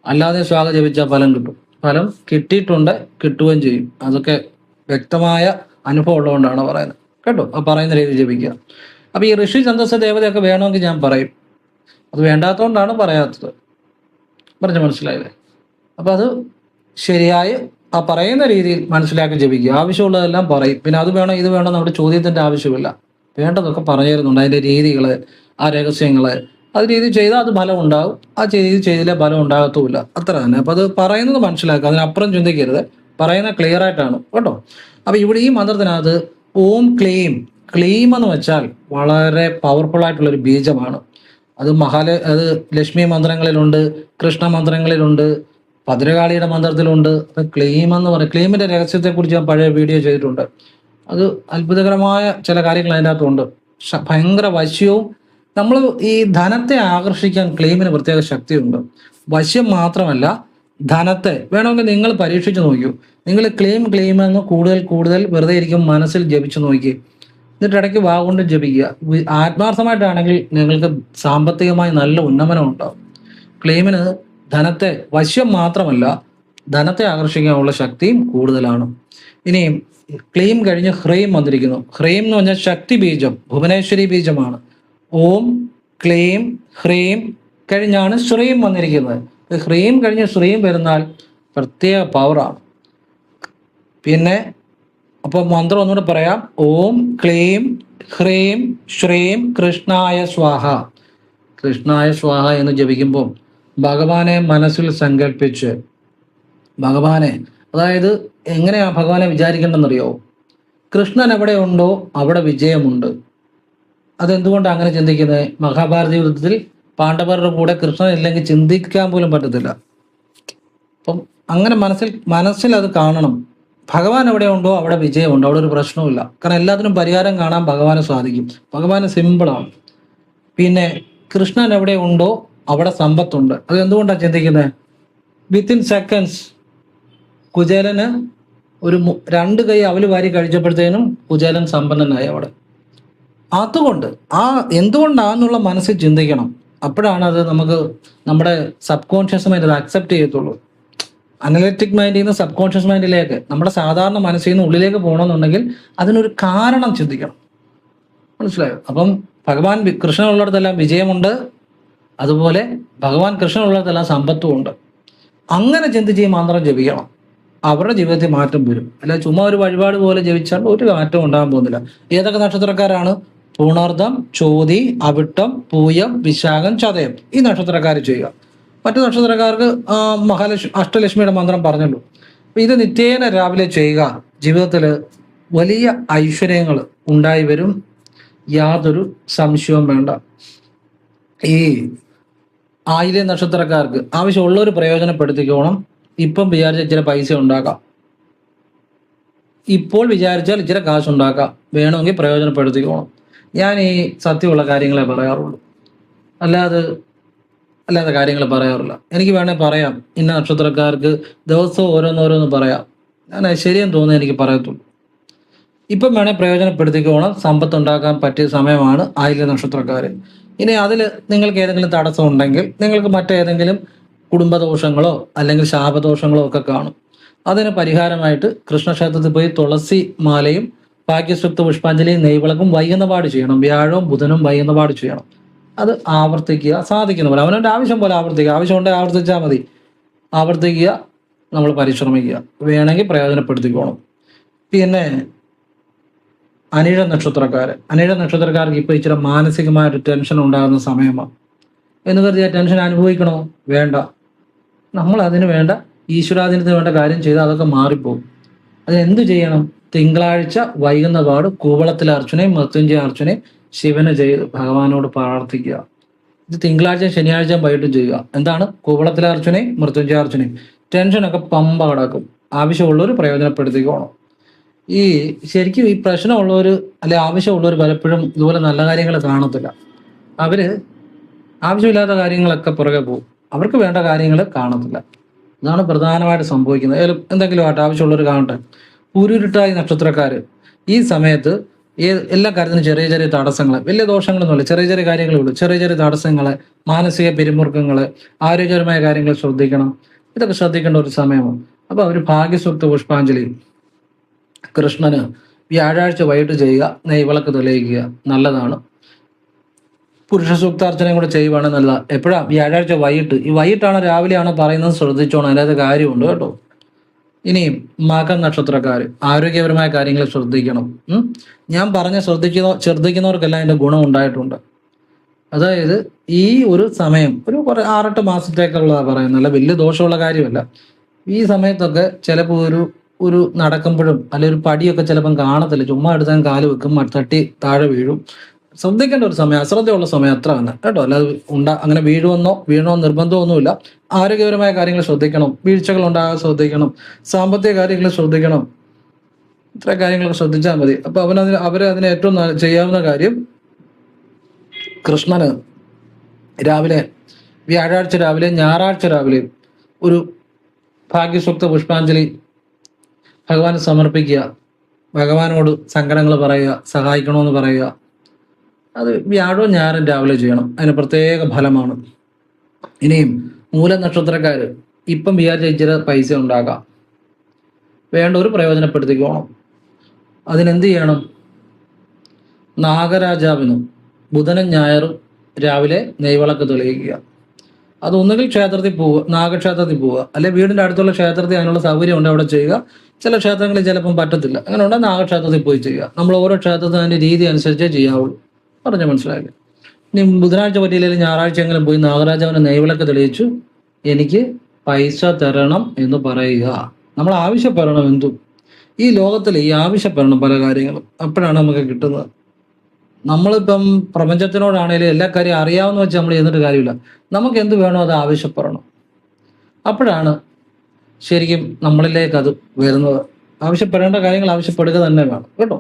അല്ലാതെ സ്വാഹ ജപിച്ചാൽ ഫലം കിട്ടും. ഫലം കിട്ടിയിട്ടുണ്ട്, കിട്ടുകയും ചെയ്യും. അതൊക്കെ വ്യക്തമായ അനുഭവം ഉള്ളതുകൊണ്ടാണ് പറയുന്നത് കേട്ടോ. ആ പറയുന്ന രീതി ജപിക്കുക. അപ്പൊ ഈ ഋഷി ഛന്ദസ്സ ദേവതയൊക്കെ വേണമെങ്കിൽ ഞാൻ പറയും, അത് വേണ്ടാത്തതുകൊണ്ടാണ് പറയാത്തത്. പറഞ്ഞു മനസ്സിലായില്ലേ? അപ്പൊ അത് ശരിയായി ആ പറയുന്ന രീതിയിൽ മനസ്സിലാക്കി ജപിക്കുക. ആവശ്യമുള്ളതെല്ലാം പറയും. പിന്നെ അത് വേണം ഇത് വേണം നമ്മുടെ ചോദ്യത്തിന്റെ ആവശ്യമില്ല. വേണ്ടതൊക്കെ പറഞ്ഞു തരുന്നുണ്ട്, അതിന്റെ രീതികള്, ആ രഹസ്യങ്ങള്. അത് രീതി ചെയ്താൽ അത് ഫലം ഉണ്ടാകും, ആ രീതി ചെയ്തില്ലേ ഫലം ഉണ്ടാകത്തുമില്ല. അത്ര തന്നെ. അപ്പൊ അത് പറയുന്നത് മനസ്സിലാക്കുക, അതിനപ്പുറം ചിന്തിക്കരുത്. പറയുന്ന ക്ലിയർ ആയിട്ടാണ് കേട്ടോ. അപ്പൊ ഇവിടെ ഈ മന്ത്രത്തിനകത്ത് ഓം ക്ലീം, ക്ലീം എന്ന് വെച്ചാൽ വളരെ പവർഫുൾ ആയിട്ടുള്ള ഒരു ബീജമാണ്. അത് അത് ലക്ഷ്മി മന്ത്രങ്ങളിലുണ്ട്, കൃഷ്ണ മന്ത്രങ്ങളിലുണ്ട്, ഭദ്രകാളിയുടെ മന്ത്രത്തിലുണ്ട്. അപ്പൊ ക്ലീം എന്ന് പറയും. ക്ലീമിന്റെ രഹസ്യത്തെക്കുറിച്ച് ഞാൻ പഴയ വീഡിയോ ചെയ്തിട്ടുണ്ട്. അത് അത്ഭുതകരമായ ചില കാര്യങ്ങൾ അതിൻ്റെ അകത്തുണ്ട്. ഭയങ്കര വശ്യവും. നമ്മൾ ഈ ധനത്തെ ആകർഷിക്കാൻ ക്ലെയിമിന് പ്രത്യേക ശക്തിയുണ്ട്. വശ്യം മാത്രമല്ല, ധനത്തെ വേണമെങ്കിൽ നിങ്ങൾ പരീക്ഷിച്ച് നോക്കൂ. നിങ്ങൾ ക്ലെയിം എന്ന് കൂടുതൽ കൂടുതൽ വെറുതെ ഇരിക്കും മനസ്സിൽ ജപിച്ചു നോക്കി, എന്നിട്ട് ഇടയ്ക്ക് വാഗുകൊണ്ട് ജപിക്കുക. ആത്മാർത്ഥമായിട്ടാണെങ്കിൽ നിങ്ങൾക്ക് സാമ്പത്തികമായി നല്ല ഉന്നമനം ഉണ്ടാവും. ക്ലെയിമിന് ധനത്തെ, വശ്യം മാത്രമല്ല, ധനത്തെ ആകർഷിക്കാനുള്ള ശക്തിയും കൂടുതലാണ്. ഇനിയും ക്ലെയിം കഴിഞ്ഞ് ഹ്രൈം വന്നിരിക്കുന്നു. ഹ്രൈം എന്ന് പറഞ്ഞാൽ ശക്തി ബീജം, ഭുവനേശ്വരി ബീജമാണ്. ഓം ക്ലെയിം ഹ്രീം കഴിഞ്ഞാണ് ശ്രീം വന്നിരിക്കുന്നത്. ഹ്രീം കഴിഞ്ഞ് ശ്രീം വരുന്നാൽ പ്രത്യേക പവറാണ്. പിന്നെ അപ്പോൾ മന്ത്രം ഒന്നുകൂടെ പറയാം. ഓം ക്ലീം ഹ്രീം ശ്രീം കൃഷ്ണായ സ്വാഹ. കൃഷ്ണായ സ്വാഹ എന്ന് ജപിക്കുമ്പോൾ ഭഗവാനെ മനസ്സിൽ സങ്കല്പിച്ച്, ഭഗവാനെ, അതായത് എങ്ങനെയാ ഭഗവാനെ വിചാരിക്കേണ്ടെന്നറിയോ? കൃഷ്ണൻ എവിടെ ഉണ്ടോ അവിടെ വിജയമുണ്ട്. അതെന്തുകൊണ്ടാണ് അങ്ങനെ ചിന്തിക്കുന്നത്? മഹാഭാരത യുദ്ധത്തിൽ പാണ്ഡവരുടെ കൂടെ കൃഷ്ണൻ ഇല്ലെങ്കിൽ ചിന്തിക്കാൻ പോലും പറ്റത്തില്ല. അപ്പം അങ്ങനെ മനസ്സിൽ അത് കാണണം. ഭഗവാൻ എവിടെ ഉണ്ടോ അവിടെ വിജയമുണ്ട്, അവിടെ ഒരു പ്രശ്നവുമില്ല. കാരണം എല്ലാത്തിനും പരിഹാരം കാണാൻ ഭഗവാന് സാധിക്കും. ഭഗവാന് സിമ്പിളാണ്. പിന്നെ കൃഷ്ണൻ എവിടെ ഉണ്ടോ അവിടെ സമ്പത്തുണ്ട്. അത് എന്തുകൊണ്ടാണ് ചിന്തിക്കുന്നത്? വിത്തിൻ സെക്കൻഡ്സ് കുചേലന് ഒരു 2 കൈ അവല് വാരി കഴിച്ചപ്പോഴത്തേനും കുചേലൻ സമ്പന്നനായി അവിടെ. അതുകൊണ്ട് എന്തുകൊണ്ടാണെന്നുള്ള മനസ്സിൽ ചിന്തിക്കണം. അപ്പോഴാണ് അത് നമുക്ക് നമ്മുടെ സബ് കോൺഷ്യസ് മൈൻഡ് അത് അക്സെപ്റ്റ് ചെയ്യത്തുള്ളൂ. അനലിറ്റിക് മൈൻഡിൽ നിന്ന് സബ് കോൺഷ്യസ് മൈൻഡിലേക്ക്, നമ്മുടെ സാധാരണ മനസ്സിൽ നിന്ന് ഉള്ളിലേക്ക് പോകണമെന്നുണ്ടെങ്കിൽ അതിനൊരു കാരണം ചിന്തിക്കണം. മനസ്സിലായോ? അപ്പം ഭഗവാൻ കൃഷ്ണനുള്ളിടത്തെല്ലാം വിജയമുണ്ട്, അതുപോലെ ഭഗവാൻ കൃഷ്ണനുള്ളിടത്തെല്ലാം സമ്പത്തും ഉണ്ട്. അങ്ങനെ ചിന്തിച്ച് ഈ മന്ത്രം ജപിക്കണം. അവരുടെ ജീവിതത്തിൽ മാറ്റം വരും. അല്ല ചുമ്മാ ഒരു വഴിപാട് പോലെ ജപിച്ചാൽ ഒരു മാറ്റം ഉണ്ടാകാൻ പോകുന്നില്ല. ഏതൊക്കെ നക്ഷത്രക്കാരാണ്? പൂണാർദ്ധം, ചോതി, അവിട്ടം, പൂയം, വിശാഖം, ചതയം. ഈ നക്ഷത്രക്കാർ ചെയ്യുക. മറ്റു നക്ഷത്രക്കാർക്ക് അഷ്ടലക്ഷ്മിയുടെ മന്ത്രം പറഞ്ഞല്ലോ. അപ്പൊ ഇത് നിത്യേന രാവിലെ ചെയ്യുക. ജീവിതത്തിൽ വലിയ ഐശ്വര്യങ്ങൾ ഉണ്ടായി വരും, യാതൊരു സംശയവും വേണ്ട. ഈ ആയില്യ നക്ഷത്രക്കാർക്ക് ആവശ്യമുള്ളവർ പ്രയോജനപ്പെടുത്തിക്കോണം. ഇപ്പം വിചാരിച്ച ഇച്ചിരി പൈസ ഉണ്ടാക്കാം, ഇപ്പോൾ വിചാരിച്ചാൽ ഇച്ചിരി കാശുണ്ടാക്കാം, വേണമെങ്കിൽ പ്രയോജനപ്പെടുത്തിക്കോണം. ഞാൻ ഈ സത്യമുള്ള കാര്യങ്ങളെ പറയാറുള്ളൂ, അല്ലാതെ കാര്യങ്ങൾ പറയാറില്ല. എനിക്ക് വേണേൽ പറയാം, ഇന്ന നക്ഷത്രക്കാർക്ക് ദിവസവും ഓരോന്നോരോന്ന് പറയാം. ഞാൻ ശരിയെന്ന് തോന്നുന്നു എനിക്ക് പറയത്തുള്ളൂ. ഇപ്പം വേണേൽ പ്രയോജനപ്പെടുത്തിക്കോണം. സമ്പത്ത് ഉണ്ടാക്കാൻ പറ്റിയ സമയമാണ് ആയില്യ നക്ഷത്രക്കാർ. ഇനി അതിൽ നിങ്ങൾക്ക് ഏതെങ്കിലും തടസ്സം ഉണ്ടെങ്കിൽ, നിങ്ങൾക്ക് മറ്റേതെങ്കിലും കുടുംബദോഷങ്ങളോ അല്ലെങ്കിൽ ശാപദോഷങ്ങളോ ഒക്കെ കാണും. അതിന് പരിഹാരമായിട്ട് കൃഷ്ണക്ഷേത്രത്തിൽ പോയി തുളസി മാലയും ഭാഗ്യസൂക്ത പുഷ്പാഞ്ജലിയും നെയ്വിളക്കും വൈകുന്നപാട് ചെയ്യണം. വ്യാഴവും ബുധനും വൈകുന്നപാട് ചെയ്യണം. അത് ആവർത്തിക്കുക, സാധിക്കുന്ന പോലെ അവനവൻ്റെ ആവശ്യം പോലെ ആവർത്തിക്കുക. ആവശ്യമുണ്ടെങ്കിൽ ആവർത്തിച്ചാൽ മതി. ആവർത്തിക്കുക, നമ്മൾ പരിശ്രമിക്കുക, വേണമെങ്കിൽ പ്രയോജനപ്പെടുത്തിക്കോണം. പിന്നെ അനിഴ നക്ഷത്രക്കാർക്ക് ഇപ്പോൾ ഇച്ചിരി മാനസികമായൊരു ടെൻഷൻ ഉണ്ടാകുന്ന സമയമാണ്. എന്ന് കരുതി ആ ടെൻഷൻ അനുഭവിക്കണോ? വേണ്ട. നമ്മൾ അതിന് വേണ്ട ഈശ്വരാധീനത്തിന് വേണ്ട കാര്യം ചെയ്താൽ അതൊക്കെ മാറിപ്പോകും. അതിനെന്ത് ചെയ്യണം? തിങ്കളാഴ്ച വൈകുന്നപാട് കൂവളത്തിലെ അർച്ചനയും മൃത്യുഞ്ജയ അർച്ചനയും ശിവന് ചെയ്ത് ഭഗവാനോട് പ്രാർത്ഥിക്കുക. ഇത് തിങ്കളാഴ്ചയും ശനിയാഴ്ചയും വൈകിട്ടും ചെയ്യുക. എന്താണ്? കൂവളത്തിലെ അർച്ചനയും മൃത്യുഞ്ജയ അർച്ചനയും. ടെൻഷനൊക്കെ പമ്പ കിടക്കും. ആവശ്യമുള്ളവർ പ്രയോജനപ്പെടുത്തിക്കോണം. ഈ ശരിക്കും ഈ പ്രശ്നമുള്ളവർ അല്ലെ ആവശ്യമുള്ളവർ പലപ്പോഴും ഇതുപോലെ നല്ല കാര്യങ്ങൾ കാണത്തില്ല. അവര് ആവശ്യമില്ലാത്ത കാര്യങ്ങളൊക്കെ പുറകെ പോകും. അവർക്ക് വേണ്ട കാര്യങ്ങൾ കാണത്തില്ല. ഇതാണ് പ്രധാനമായിട്ട് സംഭവിക്കുന്നത്. എന്തെങ്കിലും ആട്ടെ, ആവശ്യമുള്ളവർ കാണട്ടെ. പൂരുരുട്ടായി നക്ഷത്രക്കാർ ഈ സമയത്ത് എല്ലാ കാര്യത്തിനും ചെറിയ ചെറിയ തടസ്സങ്ങൾ, വലിയ ദോഷങ്ങളൊന്നുമില്ല, ചെറിയ ചെറിയ കാര്യങ്ങളേ ഉള്ളൂ. ചെറിയ ചെറിയ തടസ്സങ്ങൾ, മാനസിക പിരിമുറുക്കങ്ങൾ, ആരോഗ്യപരമായ കാര്യങ്ങൾ ശ്രദ്ധിക്കണം. ഇതൊക്കെ ശ്രദ്ധിക്കേണ്ട ഒരു സമയമാണ്. അപ്പോൾ അവർ ഭാഗ്യസൂക്ത പുഷ്പാഞ്ജലി കൃഷ്ണന് വ്യാഴാഴ്ച വൈകിട്ട് ചെയ്യുക. നെയ്വിളക്ക് തെളിയിക്കുക, നല്ലതാണ്. പുരുഷ സൂക്താർച്ചനയും കൂടെ ചെയ്യുവാണ് നല്ലതാണ്. എപ്പോഴാണ്? വ്യാഴാഴ്ച വൈകിട്ട്. ഈ വൈകിട്ടാണ് രാവിലെയാണ് പറയുന്നത്, ശ്രദ്ധിച്ചോണം, അതിനകത്ത് കാര്യമുണ്ട് കേട്ടോ. ഇനിയും മകം നക്ഷത്രക്കാർ ആരോഗ്യപരമായ കാര്യങ്ങൾ ശ്രദ്ധിക്കണം. ഞാൻ പറഞ്ഞ ശ്രദ്ധിക്കുന്നവർക്കെല്ലാം അതിൻ്റെ ഗുണം ഉണ്ടായിട്ടുണ്ട്. അതായത് ഈ ഒരു സമയം ഒരു 6-8 മാസത്തേക്കുള്ളതാണ് പറയുന്നത്, അല്ല വലിയ ദോഷമുള്ള കാര്യമല്ല. ഈ സമയത്തൊക്കെ ചിലപ്പോൾ ഒരു നടക്കുമ്പോഴും അല്ലെങ്കിൽ ഒരു പടിയൊക്കെ ചിലപ്പം കാണത്തില്ല, ചുമ്മാ എടുത്താൽ കാല് വെക്കും, തട്ടി താഴെ വീഴും. ശ്രദ്ധിക്കേണ്ട ഒരു സമയം, അശ്രദ്ധയുള്ള സമയം അത്ര തന്നെ കേട്ടോ. അല്ലാതെ അങ്ങനെ വീഴണോ നിർബന്ധമൊന്നുമില്ല. ആരോഗ്യപരമായ കാര്യങ്ങൾ ശ്രദ്ധിക്കണം, വീഴ്ചകൾ ഉണ്ടാകാൻ ശ്രദ്ധിക്കണം, സാമ്പത്തിക കാര്യങ്ങൾ ശ്രദ്ധിക്കണം. ഇത്ര കാര്യങ്ങളൊക്കെ ശ്രദ്ധിച്ചാൽ മതി. അപ്പൊ അവരതിന് ഏറ്റവും ചെയ്യാവുന്ന കാര്യം കൃഷ്ണന് രാവിലെ വ്യാഴാഴ്ച രാവിലെ ഞായറാഴ്ച രാവിലെ ഒരു ഭാഗ്യസൂക്ത പുഷ്പാഞ്ജലി ഭഗവാന് സമർപ്പിക്കുക, ഭഗവാനോട് സങ്കടങ്ങൾ പറയുക, സഹായിക്കണമെന്ന് പറയുക. അത് വ്യാഴവും ഞായറും രാവിലെ ചെയ്യണം. അതിന് പ്രത്യേക ഫലമാണ്. ഇനിയും മൂല നക്ഷത്രക്കാർ ഇപ്പം വിചാരിച്ച ഇച്ചിരി പൈസ ഉണ്ടാക്കാം, വേണ്ട ഒരു പ്രയോജനപ്പെടുത്തിക്കോണം. അതിനെന്ത് ചെയ്യണം? നാഗരാജാവിനും ബുധനും ഞായറും രാവിലെ നെയ്വിളക്ക് തെളിയിക്കുക. അത് ഒന്നുകിൽ ക്ഷേത്രത്തിൽ പോവുക, നാഗക്ഷേത്രത്തിൽ പോവുക, അല്ലെ വീടിൻ്റെ അടുത്തുള്ള ക്ഷേത്രത്തിൽ അതിനുള്ള സൗകര്യം ഉണ്ട് അവിടെ ചെയ്യുക. ചില ക്ഷേത്രങ്ങളിൽ ചിലപ്പം പറ്റത്തില്ല, അങ്ങനെ ഉണ്ടെങ്കിൽ നാഗക്ഷേത്രത്തിൽ പോയി ചെയ്യുക. നമ്മൾ ഓരോ ക്ഷേത്രത്തിൽ അതിൻ്റെ രീതി അനുസരിച്ചേ ചെയ്യാവുള്ളൂ. പറഞ്ഞാൽ മനസ്സിലായില്ലേ? ഇനി ബുധനാഴ്ച പറ്റിയില്ലെങ്കിൽ ഞായറാഴ്ച എങ്കിലും പോയി നാഗരാജാവിനെ നെയ്വിളക്ക് തെളിയിച്ചു എനിക്ക് പൈസ തരണം എന്ന് പറയുക. നമ്മൾ ആവശ്യപ്പെടണം എന്തും. ഈ ലോകത്തിൽ ഈ ആവശ്യപ്പെടണം പല കാര്യങ്ങളും, അപ്പോഴാണ് നമുക്ക് കിട്ടുന്നത്. നമ്മളിപ്പം പ്രപഞ്ചത്തിനോടാണെങ്കിലും എല്ലാ കാര്യം അറിയാവുന്ന വെച്ച് നമ്മൾ ചെയ്യുന്നിട്ട് കാര്യമില്ല. നമുക്ക് എന്ത് വേണോ അത് ആവശ്യപ്പെടണം. അപ്പോഴാണ് ശരിക്കും നമ്മളിലേക്ക് അത് വരുന്നത്. ആവശ്യപ്പെടേണ്ട കാര്യങ്ങൾ ആവശ്യപ്പെടുക തന്നെ വേണം കേട്ടോ.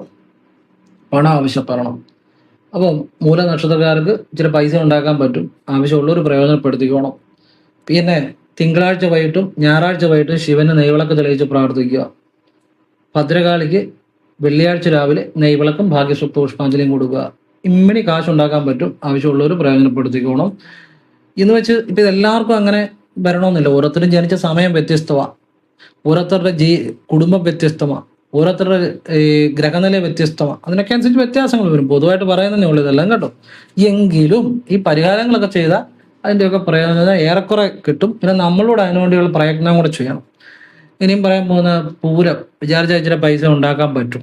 പണം ആവശ്യപ്പെടണം. അപ്പം മൂല നക്ഷത്രക്കാർക്ക് ഇച്ചിരി പൈസ ഉണ്ടാക്കാൻ പറ്റും, ആവശ്യമുള്ളവർ പ്രയോജനപ്പെടുത്തിക്കോണം. പിന്നെ തിങ്കളാഴ്ച വൈകിട്ടും ഞായറാഴ്ച വൈകിട്ടും ശിവന് നെയ്വിളക്ക് തെളിയിച്ച് പ്രാർത്ഥിക്കുക. ഭദ്രകാളിക്ക് വെള്ളിയാഴ്ച രാവിലെ നെയ്വിളക്കും ഭാഗ്യസൂക്ത പുഷ്പാഞ്ജലിയും കൊടുക്കുക. ഇമ്മിണി കാശുണ്ടാക്കാൻ പറ്റും, ആവശ്യമുള്ളവർ പ്രയോജനപ്പെടുത്തിക്കോണം. എന്ന് വെച്ച് ഇപ്പം ഇതെല്ലാവർക്കും അങ്ങനെ വരണമെന്നില്ല. ഓരോരുത്തരും ജനിച്ച സമയം വ്യത്യസ്തമാണ്, ഓരോരുത്തരുടെ കുടുംബം വ്യത്യസ്തമാണ്, ഓരോരുത്തരുടെ ഗ്രഹനില വ്യത്യസ്തമാണ്. അതിനൊക്കെ അനുസരിച്ച് വ്യത്യാസങ്ങൾ വരും. പൊതുവായിട്ട് പറയുന്നതന്നെ ഉള്ളൂ ഇതെല്ലാം കേട്ടോ. എങ്കിലും ഈ പരിഹാരങ്ങളൊക്കെ ചെയ്താൽ അതിൻ്റെയൊക്കെ പ്രയോജനം ഏറെക്കുറെ കിട്ടും. പിന്നെ നമ്മളോട് അതിനുവേണ്ടിയുള്ള പ്രയത്നം കൂടെ ചെയ്യണം. ഇനിയും പറയാൻ പോകുന്ന പൂരം വിചാരിച്ച ഇച്ചിരി പൈസ ഉണ്ടാക്കാൻ പറ്റും,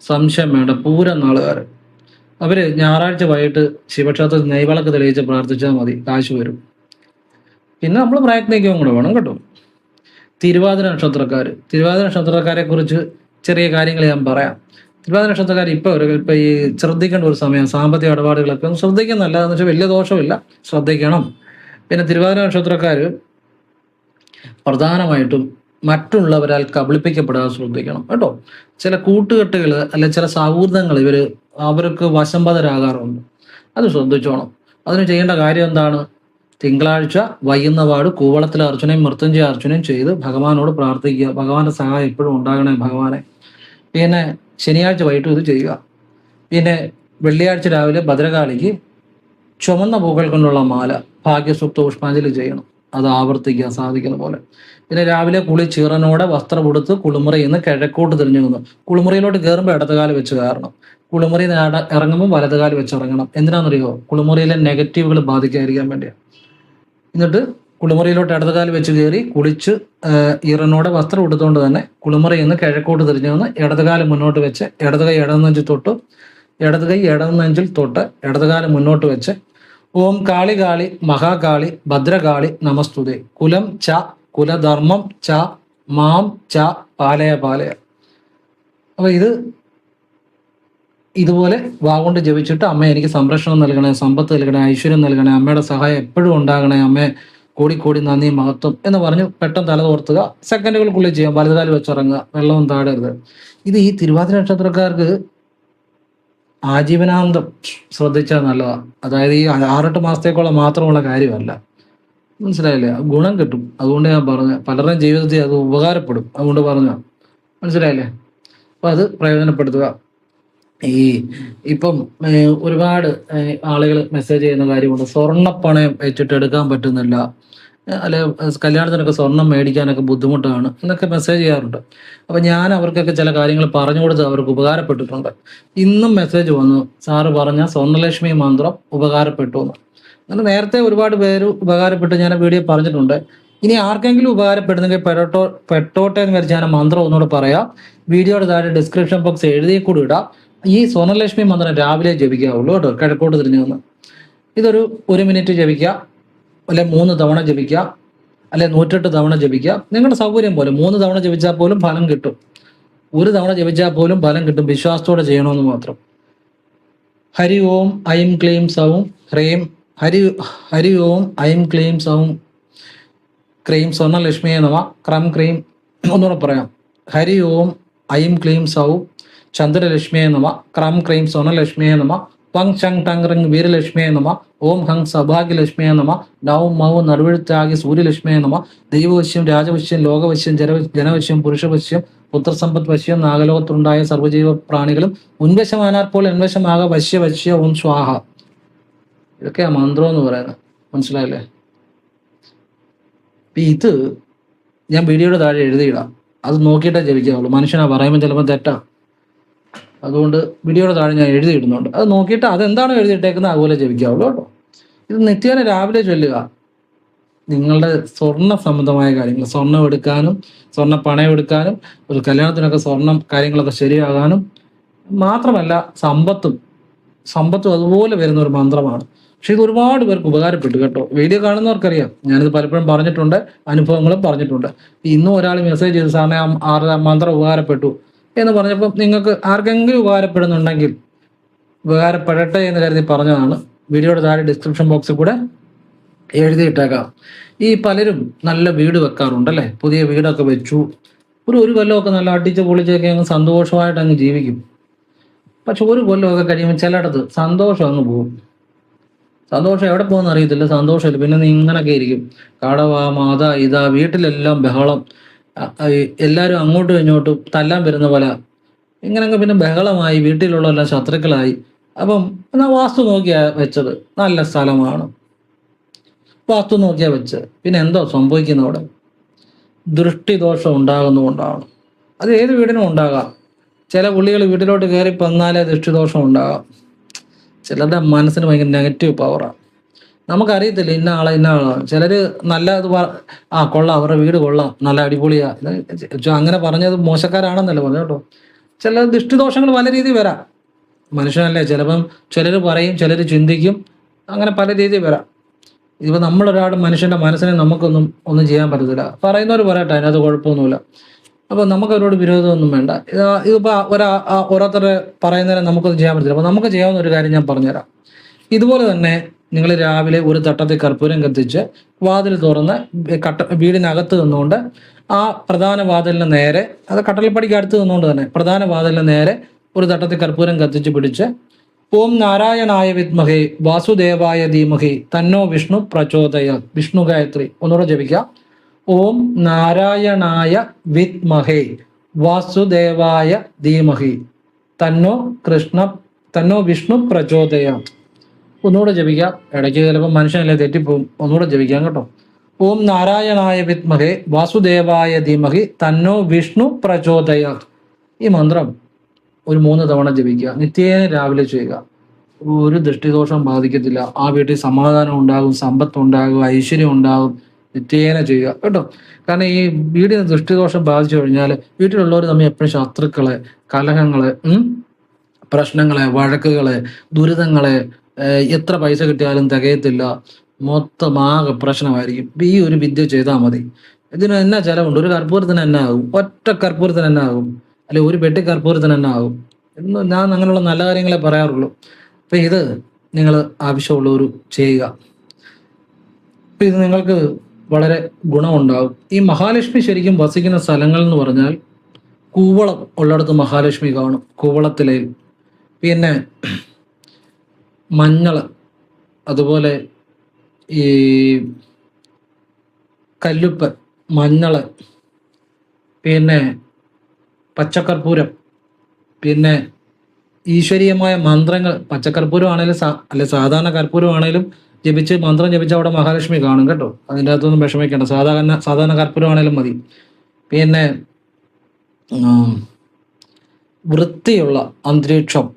സംശയം വേണ്ട. പൂരം നാളുകാർ അവർ ഞായറാഴ്ച വൈകിട്ട് ശിവക്ഷേത്രത്തിൽ നെയ്വിളക്ക് തെളിയിച്ച് പ്രാർത്ഥിച്ചാൽ മതി, കാശ് വരും. പിന്നെ നമ്മൾ പ്രയത്നിക്കുകയും കൂടെ വേണം കേട്ടോ. തിരുവാതിര നക്ഷത്രക്കാരെ കുറിച്ച് ചെറിയ കാര്യങ്ങൾ ഞാൻ പറയാം. തിരുവാതിര നക്ഷത്രക്കാർ ഇപ്പം ഈ ശ്രദ്ധിക്കേണ്ട ഒരു സമയം. സാമ്പത്തിക ഇടപാടുകളൊക്കെ ഒന്ന് ശ്രദ്ധിക്കുന്നല്ല എന്ന് വെച്ചാൽ വലിയ ദോഷമില്ല, ശ്രദ്ധിക്കണം. പിന്നെ തിരുവാതിര നക്ഷത്രക്കാർ പ്രധാനമായിട്ടും മറ്റുള്ളവരാൽ കബളിപ്പിക്കപ്പെടാതെ ശ്രദ്ധിക്കണം കേട്ടോ. ചില കൂട്ടുകെട്ടുകൾ അല്ലെ ചില സൗഹൃദങ്ങൾ അവർക്ക് വശംബദ്ധരാകാറുണ്ട്, അത് ശ്രദ്ധിച്ചോണം. അതിന് ചെയ്യേണ്ട കാര്യം എന്താണ്? തിങ്കളാഴ്ച വൈകുന്നപാട് കൂവളത്തിലെ അർച്ചനയും മൃത്യുഞ്ജയ അർച്ചനയും ചെയ്ത് ഭഗവാനോട് പ്രാർത്ഥിക്കുക. ഭഗവാന്റെ സഹായം എപ്പോഴും ഉണ്ടാകണേ ഭഗവാനെ. പിന്നെ ശനിയാഴ്ച വൈകിട്ടും ഇത് ചെയ്യുക. പിന്നെ വെള്ളിയാഴ്ച രാവിലെ ഭദ്രകാളിക്ക് ചുമന്ന പൂക്കൾ കൊണ്ടുള്ള മാല ഭാഗ്യസൂക്ത പുഷ്പാഞ്ജലി ചെയ്യണം. അത് ആവർത്തിക്കുക സാധിക്കുന്ന പോലെ. പിന്നെ രാവിലെ ചീറനോടെ വസ്ത്രം ഉടുത്ത് കുളിമുറിയിൽ നിന്ന് കിഴക്കോട്ട് തിരിഞ്ഞു നിന്ന് കുളിമുറിയിലോട്ട് കയറുമ്പോൾ ഇടതുകാല് വെച്ച് കയറണം. കുളിമുറിയിൽ നിന്ന് ഇറങ്ങുമ്പോൾ വലതുകാല് വെച്ച് ഇറങ്ങണം. എന്തിനാണെന്നറിയോ? കുളിമുറിയിലെ നെഗറ്റീവുകൾ ബാധിക്കാതിരിക്കാൻ വേണ്ടിയാണ്. എന്നിട്ട് കുളിമുറിയിലോട്ട് ഇടതുകാല് വെച്ച് കയറി കുളിച്ച് ഈറനോടെ വസ്ത്രം ഉടുത്തുകൊണ്ട് തന്നെ കുളിമുറിയിൽ നിന്ന് കിഴക്കോട്ട് തിരിഞ്ഞു നിന്ന് ഇടതുകാല് മുന്നോട്ട് വെച്ച് ഇടതുകൈ ഇടതുനെഞ്ചിൽ തൊട്ട് ഇടതുകാല് മുന്നോട്ട് വെച്ച് ഓം കാളി കാളി മഹാകാളി ഭദ്രകാളി നമസ്തുതേ കുലം ച കുലധർമ്മം ച മാം ച പാലയ പാലയ. അപ്പൊ ഇതുപോലെ വാഗൊണ്ട് ജപിച്ചിട്ട് അമ്മ എനിക്ക് സംരക്ഷണം നൽകണേ, സമ്പത്ത് നൽകണേ, ഐശ്വര്യം നൽകണേ, അമ്മയുടെ സഹായം എപ്പോഴും ഉണ്ടാകണേ, അമ്മേ കോടി നന്ദി മഹത്വം എന്ന് പറഞ്ഞ് പെട്ടെന്ന് തലതോർത്തുക. സെക്കൻഡുകൾക്കുള്ളിൽ ചെയ്യാം. വലതുകാല് വെച്ചിറങ്ങുക, വെള്ളവും താഴരുത്. ഇത് ഈ തിരുവാതിര നക്ഷത്രക്കാർക്ക് ആജീവനാന്തം ശ്രദ്ധിച്ചാൽ നല്ലതാണ്. അതായത് ഈ 6-8 മാസത്തേക്കോളം മാത്രമുള്ള കാര്യമല്ല, മനസ്സിലായില്ലേ? ഗുണം കിട്ടും. അതുകൊണ്ട് ഞാൻ പറഞ്ഞു, പലരുടെയും ജീവിതത്തിൽ അത് ഉപകാരപ്പെടും. അതുകൊണ്ട് പറഞ്ഞു, മനസ്സിലായില്ലേ? അപ്പൊ അത് പ്രയോജനപ്പെടുത്തുക. ഇപ്പം ഒരുപാട് ആളുകൾ മെസ്സേജ് ചെയ്യുന്ന കാര്യമുണ്ട്, സ്വർണ്ണപ്പണയം വെച്ചിട്ട് എടുക്കാൻ പറ്റുന്നില്ല, അല്ലെ കല്യാണത്തിനൊക്കെ സ്വർണം മേടിക്കാനൊക്കെ ബുദ്ധിമുട്ടാണ് എന്നൊക്കെ മെസ്സേജ് ചെയ്യാറുണ്ട്. അപ്പം ഞാൻ അവർക്കൊക്കെ ചില കാര്യങ്ങൾ പറഞ്ഞു കൊടുത്ത് അവർക്ക് ഉപകാരപ്പെട്ടിട്ടുണ്ട്. ഇന്നും മെസ്സേജ് വന്നു, സാറ് പറഞ്ഞ സ്വർണ്ണലക്ഷ്മി മന്ത്രം ഉപകാരപ്പെട്ടു എന്ന്. അങ്ങനെ നേരത്തെ ഒരുപാട് പേര് ഉപകാരപ്പെട്ട് ഞാൻ വീഡിയോ പറഞ്ഞിട്ടുണ്ട്. ഇനി ആർക്കെങ്കിലും ഉപകാരപ്പെടുന്നെങ്കിൽ പെട്ടോട്ടെ എന്ന് വരെ ഞാൻ മന്ത്രം ഒന്നുകൂടെ പറയാം. വീഡിയോയുടെ താഴെ ഡിസ്ക്രിപ്ഷൻ ബോക്സ് എഴുതി കൂടി ഇടാം. ഈ സ്വർണ്ണലക്ഷ്മി മന്ത്രം രാവിലെ ജപിക്കാവുള്ളൂ കേട്ടോ, കിഴക്കോട്ട് തിരിഞ്ഞു നിന്ന്. ഇതൊരു 1 മിനിറ്റ് ജപിക്കുക, അല്ലെ 3 തവണ ജപിക്കുക, അല്ലെ 108 തവണ ജപിക്കുക. നിങ്ങളുടെ സൗകര്യം പോലെ 3 തവണ ജപിച്ചാൽ പോലും ഫലം കിട്ടും, 1 തവണ ജപിച്ചാൽ പോലും ഫലം കിട്ടും. വിശ്വാസത്തോടെ ചെയ്യണമെന്ന് മാത്രം. ഹരി ഓം ഐം ക്ലീം സൗം ഹ്രീം ഹരി ഓം ഐം ക്ലീം സൗം ക്രീം സ്വർണ്ണലക്ഷ്മിയെ നമ ക്രം ക്രീം. ഒന്നുകൂടെ പറയാം. ഹരി ഓം ഐം ക്ലീം സൗം ചന്ദ്രലക്ഷ്മിയെ നമ ക്രം ക്രീം സ്വർണ്ണലക്ഷ്മിയെ നമ വങ് ചങ് ടങ് റിങ് വീരലക്ഷ്മിയെ നമ. ഓം ഹങ് സൗഭാഗ്യലക്ഷ്മിയെ നമ. നവും മവും നടുവെഴുത്താകി സൂര്യലക്ഷ്മിയെ നമ. ദൈവവശ്യം രാജവശ്യം ലോകവശ്യം ജനവശ്യം പുരുഷവശ്യം പുത്രസമ്പത്ത് വശ്യം നാഗലോകത്തുണ്ടായ സർവ്വജീവ പ്രാണികളും മുൻവശമാനാർപ്പോൾ എൻവശമാക വശ്യ ഓം സ്വാഹ. ഇതൊക്കെയാ മന്ത്രം എന്ന് പറയുന്നത്. മനസ്സിലായില്ലേ? ഇത് ഞാൻ വീഡിയോയുടെ താഴെ എഴുതിയിടാം. അത് നോക്കിയിട്ടേ ജപിക്കാവുള്ളൂ. മനുഷ്യനാ പറയുമ്പോൾ ചിലപ്പോൾ തെറ്റാ. അതുകൊണ്ട് വീഡിയോയുടെ താഴെ ഞാൻ എഴുതിയിടുന്നുണ്ട്. അത് നോക്കിയിട്ട് അതെന്താണോ എഴുതിയിട്ടേക്കുന്നത് അതുപോലെ ജപിക്കാവുള്ളൂ കേട്ടോ. ഇത് നിത്യേന രാവിലെ ചൊല്ലുക. നിങ്ങളുടെ സ്വർണ്ണ സംബന്ധമായ കാര്യങ്ങൾ, സ്വർണ്ണം എടുക്കാനും സ്വർണ്ണ പണയം എടുക്കാനും ഒരു കല്യാണത്തിനൊക്കെ സ്വർണ്ണം കാര്യങ്ങളൊക്കെ ശരിയാകാനും മാത്രമല്ല സമ്പത്തും അതുപോലെ വരുന്ന ഒരു മന്ത്രമാണ്. പക്ഷെ ഇത് ഒരുപാട് പേർക്ക് ഉപകാരപ്പെട്ടു കേട്ടോ. വീഡിയോ കാണുന്നവർക്കറിയാം, ഞാനിത് പലപ്പോഴും പറഞ്ഞിട്ടുണ്ട്, അനുഭവങ്ങളും പറഞ്ഞിട്ടുണ്ട്. ഇന്നും ഒരാൾ മെസ്സേജ് ചെയ്ത് സാറിനെ ആ മന്ത്രം ഉപകാരപ്പെട്ടു എന്ന് പറഞ്ഞപ്പോൾ നിങ്ങൾക്ക് ആർക്കെങ്കിലും ഉപകാരപ്പെടുന്നുണ്ടെങ്കിൽ ഉപകാരപ്പെടട്ടെ എന്ന് കരുതി പറഞ്ഞതാണ്. വീഡിയോയുടെ താഴെ ഡിസ്ക്രിപ്ഷൻ ബോക്സിൽ കൂടെ എഴുതിയിട്ടേക്കാം. ഈ പലരും നല്ല വീട് വെക്കാറുണ്ടല്ലേ, പുതിയ വീടൊക്കെ വെച്ചു, ഒരു കൊല്ലമൊക്കെ നല്ല അടിച്ച് പൊളിച്ചൊക്കെ അങ്ങ് സന്തോഷമായിട്ട് അങ്ങ് ജീവിക്കും. പക്ഷെ ഒരു കൊല്ലമൊക്കെ കഴിയുമ്പോൾ ചിലയിടത്ത് സന്തോഷം അങ്ങ് പോകും. സന്തോഷം എവിടെ പോകുന്ന അറിയത്തില്ല, സന്തോഷമില്ല. പിന്നെ നീ ഇങ്ങനൊക്കെ ഇരിക്കും, കടവാ മാതാ ഇതാ, വീട്ടിലെല്ലാം ബഹളം, എല്ലാവരും അങ്ങോട്ടും ഇങ്ങോട്ടും തല്ലാൻ വരുന്ന പോലെ ഇങ്ങനെയൊക്കെ. പിന്നെ ബഹളമായി, വീട്ടിലുള്ളതെല്ലാം ശത്രുക്കളായി. അപ്പം എന്നാൽ വാസ്തു നോക്കിയാ വെച്ചത്, നല്ല സ്ഥലമാണ്, വാസ്തു നോക്കിയാ വെച്ചത്. പിന്നെ എന്തോ സംഭവിക്കുന്ന അവിടെ? ദൃഷ്ടിദോഷം ഉണ്ടാകുന്നതുകൊണ്ടാണ്. അത് ഏത് വീടിനും ഉണ്ടാകാം. ചില പുള്ളികൾ വീട്ടിലോട്ട് കയറി വന്നാലേ ദൃഷ്ടിദോഷം ഉണ്ടാകാം. ചിലരുടെ മനസ്സിന് ഭയങ്കര നെഗറ്റീവ് പവറാണ്. നമുക്കറിയത്തില്ല ഇന്ന ആളാണ്. ചിലര് നല്ല കൊള്ളാം, അവരുടെ വീട് കൊള്ളാം, നല്ല അടിപൊളിയാ. അങ്ങനെ പറഞ്ഞത് മോശക്കാരാണെന്നല്ല പറഞ്ഞു കേട്ടോ. ചില ദൃഷ്ടിദോഷങ്ങൾ പല രീതിയിൽ വരാം. മനുഷ്യനല്ലേ, ചിലപ്പം ചിലർ പറയും, ചിലർ ചിന്തിക്കും, അങ്ങനെ പല രീതിയിൽ വരാം. ഇതിപ്പോൾ നമ്മളൊരാളുടെ മനുഷ്യന്റെ മനസ്സിനെ ഒന്നും ചെയ്യാൻ പറ്റത്തില്ല. പറയുന്നവർ പറയട്ടെ, അതിനകത്ത് കുഴപ്പമൊന്നുമില്ല. അപ്പൊ നമുക്ക് അവരോട് വിരോധമൊന്നും വേണ്ട. ഇതിപ്പോ ഓരോരുത്തർ പറയുന്നതിനെ നമുക്കൊന്നും ചെയ്യാൻ പറ്റില്ല. അപ്പൊ നമുക്ക് ചെയ്യാവുന്ന ഒരു കാര്യം ഞാൻ പറഞ്ഞുതരാം. ഇതുപോലെ തന്നെ നിങ്ങൾ രാവിലെ ഒരു തട്ടത്തിൽ കർപ്പൂരം കത്തിച്ച് വാതിൽ തുറന്ന് വീടിനകത്ത് നിന്നുകൊണ്ട് ആ പ്രധാന വാതിലിന് നേരെ, അത് കട്ടളപ്പടിക്ക് അടുത്ത് നിന്നുകൊണ്ട് തന്നെ പ്രധാന വാതിലിന് നേരെ ഒരു തട്ടത്തിൽ കർപ്പൂരം കത്തിച്ച് പിടിച്ച് ഓം നാരായണായ വിദ്മഹേ വാസുദേവായ ധീമഹി തന്നോ വിഷ്ണു പ്രചോദയാത്, വിഷ്ണു ഗായത്രി ഒന്നുകൂടെ ജപിക്കാം. ഓം നാരായണായ വിദ്മഹേ വാസുദേവായ ധീമഹി തന്നോ വിഷ്ണു പ്രചോദയാത്. ഒന്നുകൂടെ ജപിക്കാം. ഇടയ്ക്ക് ചിലപ്പോൾ മനുഷ്യനല്ലേ തെറ്റിപ്പോവും. ഒന്നുകൂടെ ജപിക്കാം കേട്ടോ. ഓം നാരായണായ വിദ്മഹേ വാസുദേവായ ധീമഹി തന്നോ വിഷ്ണു പ്രചോദയാത്. ഈ മന്ത്രം ഒരു 3 തവണ ജപിക്കുക. നിത്യേന രാവിലെ ചെയ്യുക. ഒരു ദൃഷ്ടിദോഷം ബാധിക്കത്തില്ല. ആ വീട്ടിൽ സമാധാനം ഉണ്ടാകും, സമ്പത്ത് ഉണ്ടാകും, ഐശ്വര്യം ഉണ്ടാകും. നിത്യേന ചെയ്യുക കേട്ടോ. കാരണം ഈ വീടിന് ദൃഷ്ടിദോഷം ബാധിച്ചു കഴിഞ്ഞാൽ വീട്ടിലുള്ളവർ തമ്മിൽ എപ്പോഴും ശത്രുക്കളെ, കലഹങ്ങളെ, പ്രശ്നങ്ങളെ, വഴക്കുകളെ, ദുരിതങ്ങളെ, എത്ര പൈസ കിട്ടിയാലും തികയത്തില്ല, മൊത്തമാകെ പ്രശ്നമായിരിക്കും. ഈ ഒരു വിദ്യ ചെയ്താൽ മതി. ഇതിന് എന്നാ ചിലവുണ്ട്? ഒരു കർപ്പൂരത്തിന് എന്നാ ആകും? ഒറ്റ കർപ്പൂരത്തിന് എന്നാ ആകും? അല്ലെ ഒരു പെട്ടി കർപ്പൂരത്തിന് എന്നാ ആകും? ഞാൻ അങ്ങനെയുള്ള നല്ല കാര്യങ്ങളെ പറയാറുള്ളൂ. അപ്പൊ ഇത് നിങ്ങൾ ആവശ്യമുള്ളവർ ചെയ്യുക. അപ്പൊ ഇത് നിങ്ങൾക്ക് വളരെ ഗുണമുണ്ടാകും. ഈ മഹാലക്ഷ്മി ശരിക്കും വസിക്കുന്ന സ്ഥലങ്ങൾ എന്ന് പറഞ്ഞാൽ കൂവളം ഉള്ളിടത്ത് മഹാലക്ഷ്മി കാണും, കൂവളത്തിലയിൽ. പിന്നെ മഞ്ഞൾ, അതുപോലെ ഈ കല്ലുപ്പ്, മഞ്ഞൾ, പിന്നെ പച്ചക്കർപ്പൂരം, പിന്നെ ഈശ്വരീയമായ മന്ത്രങ്ങൾ. പച്ചക്കർപ്പൂരം ആണെങ്കിലും സാധാരണ കർപ്പൂരം ആണെങ്കിലും മന്ത്രം ജപിച്ച് അവിടെ മഹാലക്ഷ്മി കാണും കേട്ടോ. അതിൻ്റെ അകത്തൊന്നും വിഷമിക്കേണ്ട. സാധാരണ കർപ്പൂരം ആണെങ്കിലും മതി. പിന്നെ വൃത്തിയുള്ള അന്തരീക്ഷം,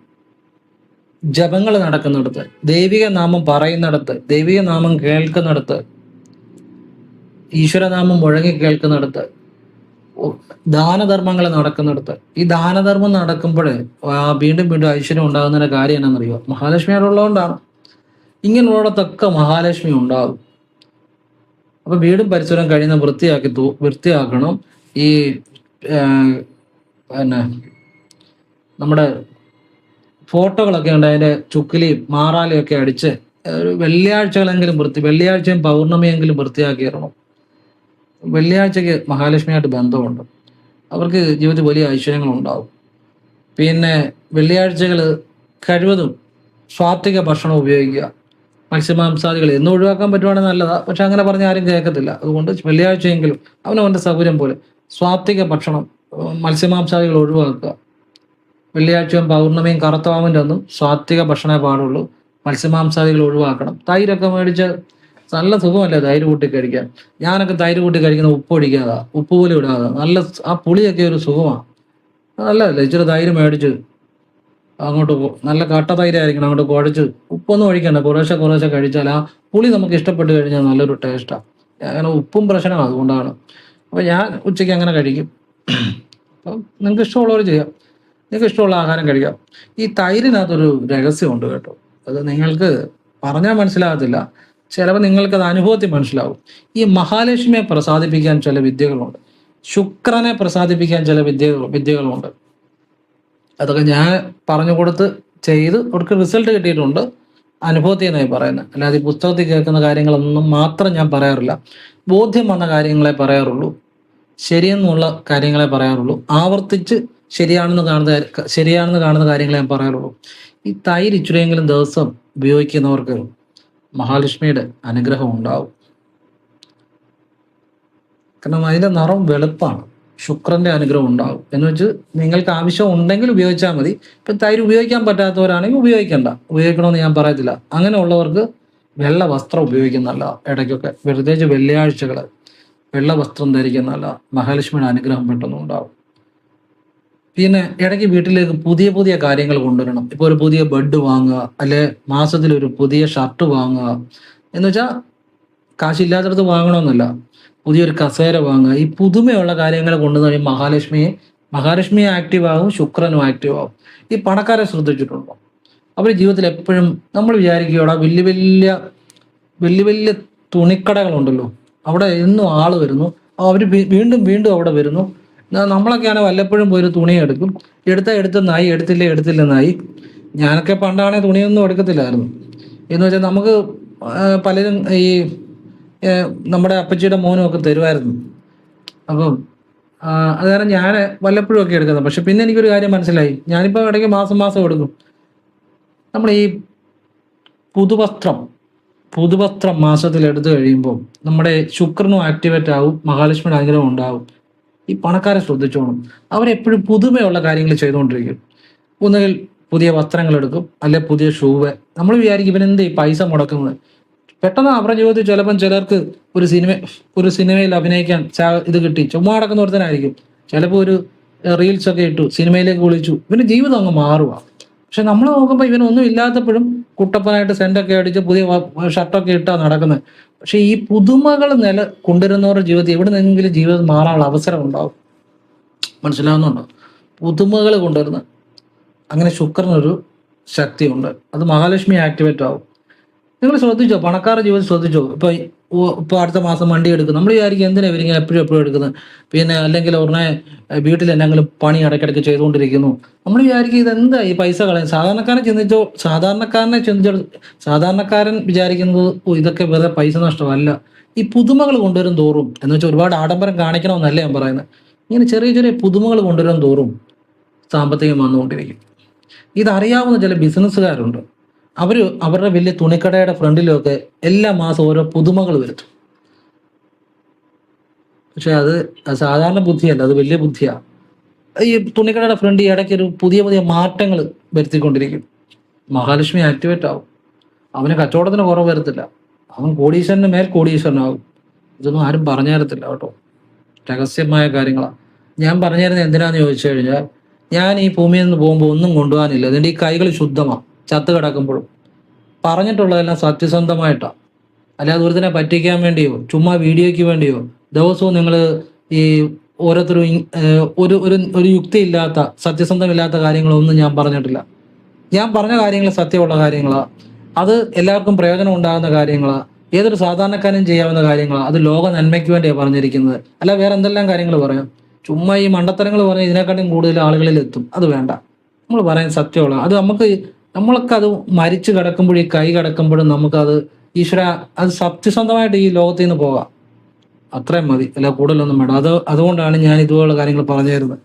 ജപങ്ങൾ നടക്കുന്നിടത്ത്, ദൈവിക നാമം പറയുന്നിടത്ത്, ദൈവിക നാമം കേൾക്കുന്നിടത്ത്, ഈശ്വരനാമം മുഴങ്ങി കേൾക്കുന്നിടത്ത്, ദാനധർമ്മങ്ങൾ നടക്കുന്നിടത്ത്. ഈ ദാനധർമ്മം നടക്കുമ്പോൾ വീണ്ടും ഐശ്വര്യം ഉണ്ടാകുന്നതിന്റെ കാര്യം എന്നാണെന്നറിയുമോ? മഹാലക്ഷ്മി അവിടെ ഉള്ളതുകൊണ്ടാണ്. ഇങ്ങനെയുള്ളിടത്തൊക്കെ മഹാലക്ഷ്മി ഉണ്ടാകും. അപ്പൊ വീടും പരിസരം കഴിയുന്ന വൃത്തിയാക്കണം. ഈ പിന്നെ നമ്മുടെ ഫോട്ടോകളൊക്കെ ഉണ്ട്, അതിന്റെ ചുക്കിലിയും മാറാലയും ഒക്കെ അടിച്ച് ഒരു വെള്ളിയാഴ്ചയും പൗർണമിയെങ്കിലും വൃത്തിയാക്കിയിടണം. വെള്ളിയാഴ്ചക്ക് മഹാലക്ഷ്മിയായിട്ട് ബന്ധമുണ്ട്. അവർക്ക് ജീവിതത്തിൽ വലിയ ഐശ്വര്യങ്ങൾ ഉണ്ടാവും. പിന്നെ വെള്ളിയാഴ്ചകൾ കഴിവതും സാത്വിക ഭക്ഷണം ഉപയോഗിക്കുക. മത്സ്യമാംസാദികൾ എന്നും ഒഴിവാക്കാൻ പറ്റുവാണെങ്കിൽ നല്ലതാണ്. പക്ഷെ അങ്ങനെ പറഞ്ഞ ആരും കേൾക്കത്തില്ല. അതുകൊണ്ട് വെള്ളിയാഴ്ചയെങ്കിലും അവനവൻ്റെ സൗകര്യം പോലെ സാത്വിക ഭക്ഷണം, മത്സ്യമാംസാദികൾ ഒഴിവാക്കുക. വെള്ളിയാഴ്ചയും പൗർണമിയും കറുത്തവാമിൻ്റെ ഒന്നും സാത്വിക ഭക്ഷണമേ പാടുള്ളൂ. മത്സ്യമാംസാദികൾ ഒഴിവാക്കണം. തൈരൊക്കെ മേടിച്ച് നല്ല സുഖമല്ലേ തൈര് കൂട്ടി കഴിക്കാൻ. ഞാനൊക്കെ തൈര് കൂട്ടി കഴിക്കുന്ന ഉപ്പ് ഒഴിക്കാതാ, ഉപ്പ് പോലും ഇടാതെ. നല്ല ആ പുളിയൊക്കെ ഒരു സുഖമാണ്. നല്ലതല്ലേ ഇച്ചിരി തൈര് മേടിച്ച് അങ്ങോട്ട് നല്ല കട്ട തൈരായിരിക്കണം, അങ്ങോട്ട് കുഴച്ച് ഉപ്പൊന്നും ഒഴിക്കണ്ട, കുറേശ്ശെ കുറേശ്ശെ കഴിച്ചാൽ ആ പുളി നമുക്ക് ഇഷ്ടപ്പെട്ട് കഴിഞ്ഞാൽ നല്ലൊരു ടേസ്റ്റാണ്. അങ്ങനെ ഉപ്പും പ്രശ്നമാണ്, അതുകൊണ്ടാണ്. അപ്പോൾ ഞാൻ ഉച്ചയ്ക്ക് അങ്ങനെ കഴിക്കും. അപ്പം നിങ്ങൾക്ക് ഇഷ്ടമുള്ളവർ ചെയ്യാം, നിങ്ങൾക്ക് ഇഷ്ടമുള്ള ആഹാരം കഴിക്കാം. ഈ തൈരിനകത്തൊരു രഹസ്യമുണ്ട് കേട്ടോ. അത് നിങ്ങൾക്ക് പറഞ്ഞാൽ മനസ്സിലാകത്തില്ല, ചിലപ്പോൾ നിങ്ങൾക്കത് അനുഭവത്തിൽ മനസ്സിലാവും. ഈ മഹാലക്ഷ്മിയെ പ്രസാദിപ്പിക്കാൻ ചില വിദ്യകളുണ്ട്, ശുക്രനെ പ്രസാദിപ്പിക്കാൻ ചില വിദ്യകളുണ്ട്. അതൊക്കെ ഞാൻ പറഞ്ഞു കൊടുത്ത് ചെയ്ത് അവർക്ക് റിസൾട്ട് കിട്ടിയിട്ടുണ്ട്. അനുഭവത്തിൽ നിന്നായി പറയുന്നത്, അല്ലാതെ ഈ പുസ്തകത്തിൽ കേൾക്കുന്ന കാര്യങ്ങളൊന്നും മാത്രം ഞാൻ പറയാറില്ല. ബോധ്യം വന്ന കാര്യങ്ങളെ പറയാറുള്ളൂ, ശരിയെന്നുള്ള കാര്യങ്ങളെ പറയാറുള്ളൂ, ആവർത്തിച്ച് ശരിയാണെന്ന് കാണുന്ന കാര്യങ്ങളെ ഞാൻ പറയാറുള്ളൂ. ഈ തൈര് ഇച്ചിരിയെങ്കിലും ദിവസം ഉപയോഗിക്കുന്നവർക്ക് മഹാലക്ഷ്മിയുടെ അനുഗ്രഹം ഉണ്ടാവും. കാരണം അതിൻ്റെ നിറം വെളുപ്പാണ്, ശുക്രന്റെ അനുഗ്രഹം ഉണ്ടാകും. എന്ന് വെച്ച് നിങ്ങൾക്ക് ആവശ്യം ഉണ്ടെങ്കിൽ ഉപയോഗിച്ചാൽ മതി. ഇപ്പം തൈര് ഉപയോഗിക്കാൻ പറ്റാത്തവരാണെങ്കിൽ ഉപയോഗിക്കണമെന്ന് ഞാൻ പറയത്തില്ല. അങ്ങനെയുള്ളവർക്ക് വെള്ള വസ്ത്രം ഉപയോഗിക്കുന്നതല്ല. ഇടയ്ക്കൊക്കെ പ്രത്യേകിച്ച് വെള്ളിയാഴ്ചകൾ വെള്ള വസ്ത്രം ധരിക്കുന്നതല്ല. മഹാലക്ഷ്മിയുടെ അനുഗ്രഹം പെട്ടെന്ന് ഉണ്ടാവും. പിന്നെ ഇടയ്ക്ക് വീട്ടിലേക്ക് പുതിയ പുതിയ കാര്യങ്ങൾ കൊണ്ടുവരണം. ഇപ്പോൾ ഒരു പുതിയ ബെഡ് വാങ്ങുക, അല്ലെ മാസത്തിലൊരു പുതിയ ഷർട്ട് വാങ്ങുക. എന്ന് വെച്ചാൽ കാശില്ലാത്തടത്ത് വാങ്ങണമെന്നല്ല, പുതിയൊരു കസേര വാങ്ങുക. ഈ പുതുമയുള്ള കാര്യങ്ങൾ കൊണ്ടുവന്ന് മഹാലക്ഷ്മിയെ ആക്റ്റീവ് ആകും, ശുക്രനും ആക്റ്റീവ് ആകും. ഈ പണക്കാരെ ശ്രദ്ധിച്ചിട്ടുണ്ടോ? അവർ ജീവിതത്തിൽ എപ്പോഴും നമ്മൾ വിചാരിക്കുകയോടെ വലിയ വലിയ വലിയ വലിയ തുണിക്കടകളുണ്ടല്ലോ, അവിടെ എന്നും ആള് വരുന്നു, അവർ വീണ്ടും വീണ്ടും അവിടെ വരുന്നു. നമ്മളൊക്കെയാണ് വല്ലപ്പോഴും പോയി തുണി എടുക്കും, എടുത്തെന്നായി, എടുത്തില്ലെന്നായി. ഞാനൊക്കെ പണ്ടാണെങ്കിൽ തുണിയൊന്നും എടുക്കത്തില്ലായിരുന്നു. എന്ന് വെച്ചാൽ നമുക്ക് പലരും ഈ നമ്മുടെ അപ്പച്ചിയുടെ മോനും ഒക്കെ തരുമായിരുന്നു. അപ്പം അത് കാരണം ഞാൻ വല്ലപ്പോഴും ഒക്കെ എടുക്കുന്നത്. പക്ഷെ പിന്നെ എനിക്കൊരു കാര്യം മനസ്സിലായി, ഞാനിപ്പോൾ ഇടയ്ക്ക് മാസം എടുക്കും. നമ്മൾ ഈ പുതുവസ്ത്രം മാസത്തിൽ എടുത്തു കഴിയുമ്പോൾ നമ്മുടെ ശുക്രനും ആക്ടിവേറ്റ് ആവും, മഹാലക്ഷ്മിയുടെ അനുഗ്രഹം ഉണ്ടാവും. ഈ പണക്കാരെ ശ്രദ്ധിച്ചോണം, അവരെപ്പോഴും പുതുമയുള്ള കാര്യങ്ങൾ ചെയ്തുകൊണ്ടിരിക്കും. ഒന്നുകിൽ പുതിയ വസ്ത്രങ്ങൾ എടുക്കും, അല്ലെ പുതിയ ഷൂവ്. നമ്മൾ വിചാരിക്കും ഇവനെന്ത് ഈ പൈസ മുടക്കുന്നത്. പെട്ടെന്ന് അവരുടെ ജീവിതത്തിൽ ചിലപ്പം ചിലർക്ക് ഒരു സിനിമയിൽ അഭിനയിക്കാൻ ഇത് കിട്ടി, ചുമ്മാ നടക്കുന്ന ഒരുത്തനായിരിക്കും. ചിലപ്പോൾ ഒരു റീൽസ് ഒക്കെ ഇട്ടു, സിനിമയിലേക്ക് വിളിച്ചു, ഇവന്റെ ജീവിതം അങ്ങ് മാറുക. പക്ഷെ നമ്മൾ നോക്കുമ്പോൾ ഇവനൊന്നും ഇല്ലാത്തപ്പോഴും കുട്ടപ്പനായിട്ട് സെന്റൊക്കെ അടിച്ച് പുതിയ ഷർട്ടൊക്കെ ഇട്ടാണ് നടക്കുന്നത്. പക്ഷെ ഈ പുതുമകൾ കൊണ്ടുവരുന്നവരുടെ ജീവിതത്തിൽ എവിടെ നിന്നെങ്കിലും ജീവിതം മാറാനുള്ള അവസരം ഉണ്ടാവും. മനസ്സിലാവുന്നുണ്ടോ? പുതുമകൾ കൊണ്ടുവരുന്ന അങ്ങനെ ശുക്രനൊരു ശക്തിയുണ്ട്, അത് മഹാലക്ഷ്മി ആക്ടിവേറ്റ് ആവും. നിങ്ങൾ ശ്രദ്ധിച്ചോ, പണക്കാരുടെ ജീവിതം ശ്രദ്ധിച്ചോ? ഇപ്പൊ അടുത്ത മാസം വണ്ടി എടുക്കും, നമ്മൾ വിചാരിക്കും എന്തിനാ ഇവരിങ്ങനെ എപ്പോഴും എടുക്കുന്നത്. പിന്നെ അല്ലെങ്കിൽ ഉടനെ വീട്ടിൽ എന്തെങ്കിലും പണി ഇടയ്ക്കിടയ്ക്ക് ചെയ്തുകൊണ്ടിരിക്കുന്നു. നമ്മൾ വിചാരിക്കും ഇതെന്താ ഈ പൈസ കളയും. സാധാരണക്കാരൻ വിചാരിക്കുന്നത് ഇതൊക്കെ വെറുതെ പൈസ നഷ്ടമല്ല. ഈ പുതുമകൾ കൊണ്ടുവരും തോറും, എന്ന് വെച്ചാൽ ഒരുപാട് ആഡംബരം കാണിക്കണമെന്നല്ല ഞാൻ പറയുന്നത്, ഇങ്ങനെ ചെറിയ ചെറിയ പുതുമകൾ കൊണ്ടുവരും തോറും സാമ്പത്തികം വന്നുകൊണ്ടിരിക്കും. ഇതറിയാവുന്ന ചില ബിസിനസ്സുകാരുണ്ട്, അവരുടെ വലിയ തുണിക്കടയുടെ ഫ്രണ്ടിലൊക്കെ എല്ലാ മാസം ഓരോ പുതുമകൾ വരുത്തും. പക്ഷെ അത് സാധാരണ ബുദ്ധിയല്ല, അത് വലിയ ബുദ്ധിയാണ്. ഈ തുണിക്കടയുടെ ഫ്രണ്ടിൽ ഇടയ്ക്കൊരു പുതിയ പുതിയ മാറ്റങ്ങൾ വരുത്തിക്കൊണ്ടിരിക്കും. മഹാലക്ഷ്മി ആക്ടിവേറ്റ് ആവും, അവന് കച്ചവടത്തിന് കുറവ് വരത്തില്ല, അവൻ കോടീശ്വരന് മേൽ കോടീശ്വരനാകും. ഇതൊന്നും ആരും പറഞ്ഞു തരത്തില്ല കേട്ടോ, രഹസ്യമായ കാര്യങ്ങളാണ്. ഞാൻ പറഞ്ഞു തരുന്നത് എന്തിനാന്ന് ചോദിച്ചു കഴിഞ്ഞാൽ, ഞാൻ ഈ ഭൂമിയിൽ നിന്ന് പോകുമ്പോൾ ഒന്നും കൊണ്ടുപോകാനില്ല. അതിൻ്റെ ഈ കൈകൾ ശുദ്ധമാണ്. ചത്ത് കിടക്കുമ്പോഴും പറഞ്ഞിട്ടുള്ളതെല്ലാം സത്യസന്ധമായിട്ടാണ്, അല്ലാതെ ഒരുത്തിനെ പറ്റിക്കാൻ വേണ്ടിയോ ചുമ്മാ വീഡിയോയ്ക്ക് വേണ്ടിയോ ദിവസവും നിങ്ങൾ ഈ ഓരോരുത്തരും ഒരു യുക്തിയില്ലാത്ത സത്യസന്ധമില്ലാത്ത കാര്യങ്ങളൊന്നും ഞാൻ പറഞ്ഞിട്ടില്ല. ഞാൻ പറഞ്ഞ കാര്യങ്ങൾ സത്യമുള്ള കാര്യങ്ങളാണ്, അത് എല്ലാവർക്കും പ്രയോജനം ഉണ്ടാകുന്ന കാര്യങ്ങളാണ്, ഏതൊരു സാധാരണക്കാരനും ചെയ്യാവുന്ന കാര്യങ്ങളാണ്. അത് ലോക നന്മയ്ക്ക് വേണ്ടിയാണ് പറഞ്ഞിരിക്കുന്നത്, അല്ല വേറെ എന്തെല്ലാം കാര്യങ്ങൾ പറയാം. ചുമ്മാ ഈ മണ്ടത്തരങ്ങൾ പറഞ്ഞാൽ ഇതിനെക്കാട്ടും കൂടുതൽ ആളുകളിൽ എത്തും. അത് വേണ്ട, നമ്മൾ പറയാൻ സത്യമുള്ള അത് നമ്മളൊക്കെ മരിച്ചു കിടക്കുമ്പോഴും ഈ കൈ കിടക്കുമ്പോഴും നമുക്കത് അത് സത്യസന്ധമായിട്ട് ഈ ലോകത്തിൽ നിന്ന് പോകാം. അത്രയും മതി, അല്ല കൂടുതലൊന്നും വേണ്ട. അതുകൊണ്ടാണ് ഞാൻ ഇതുപോലുള്ള കാര്യങ്ങൾ പറഞ്ഞു തരുന്നത്.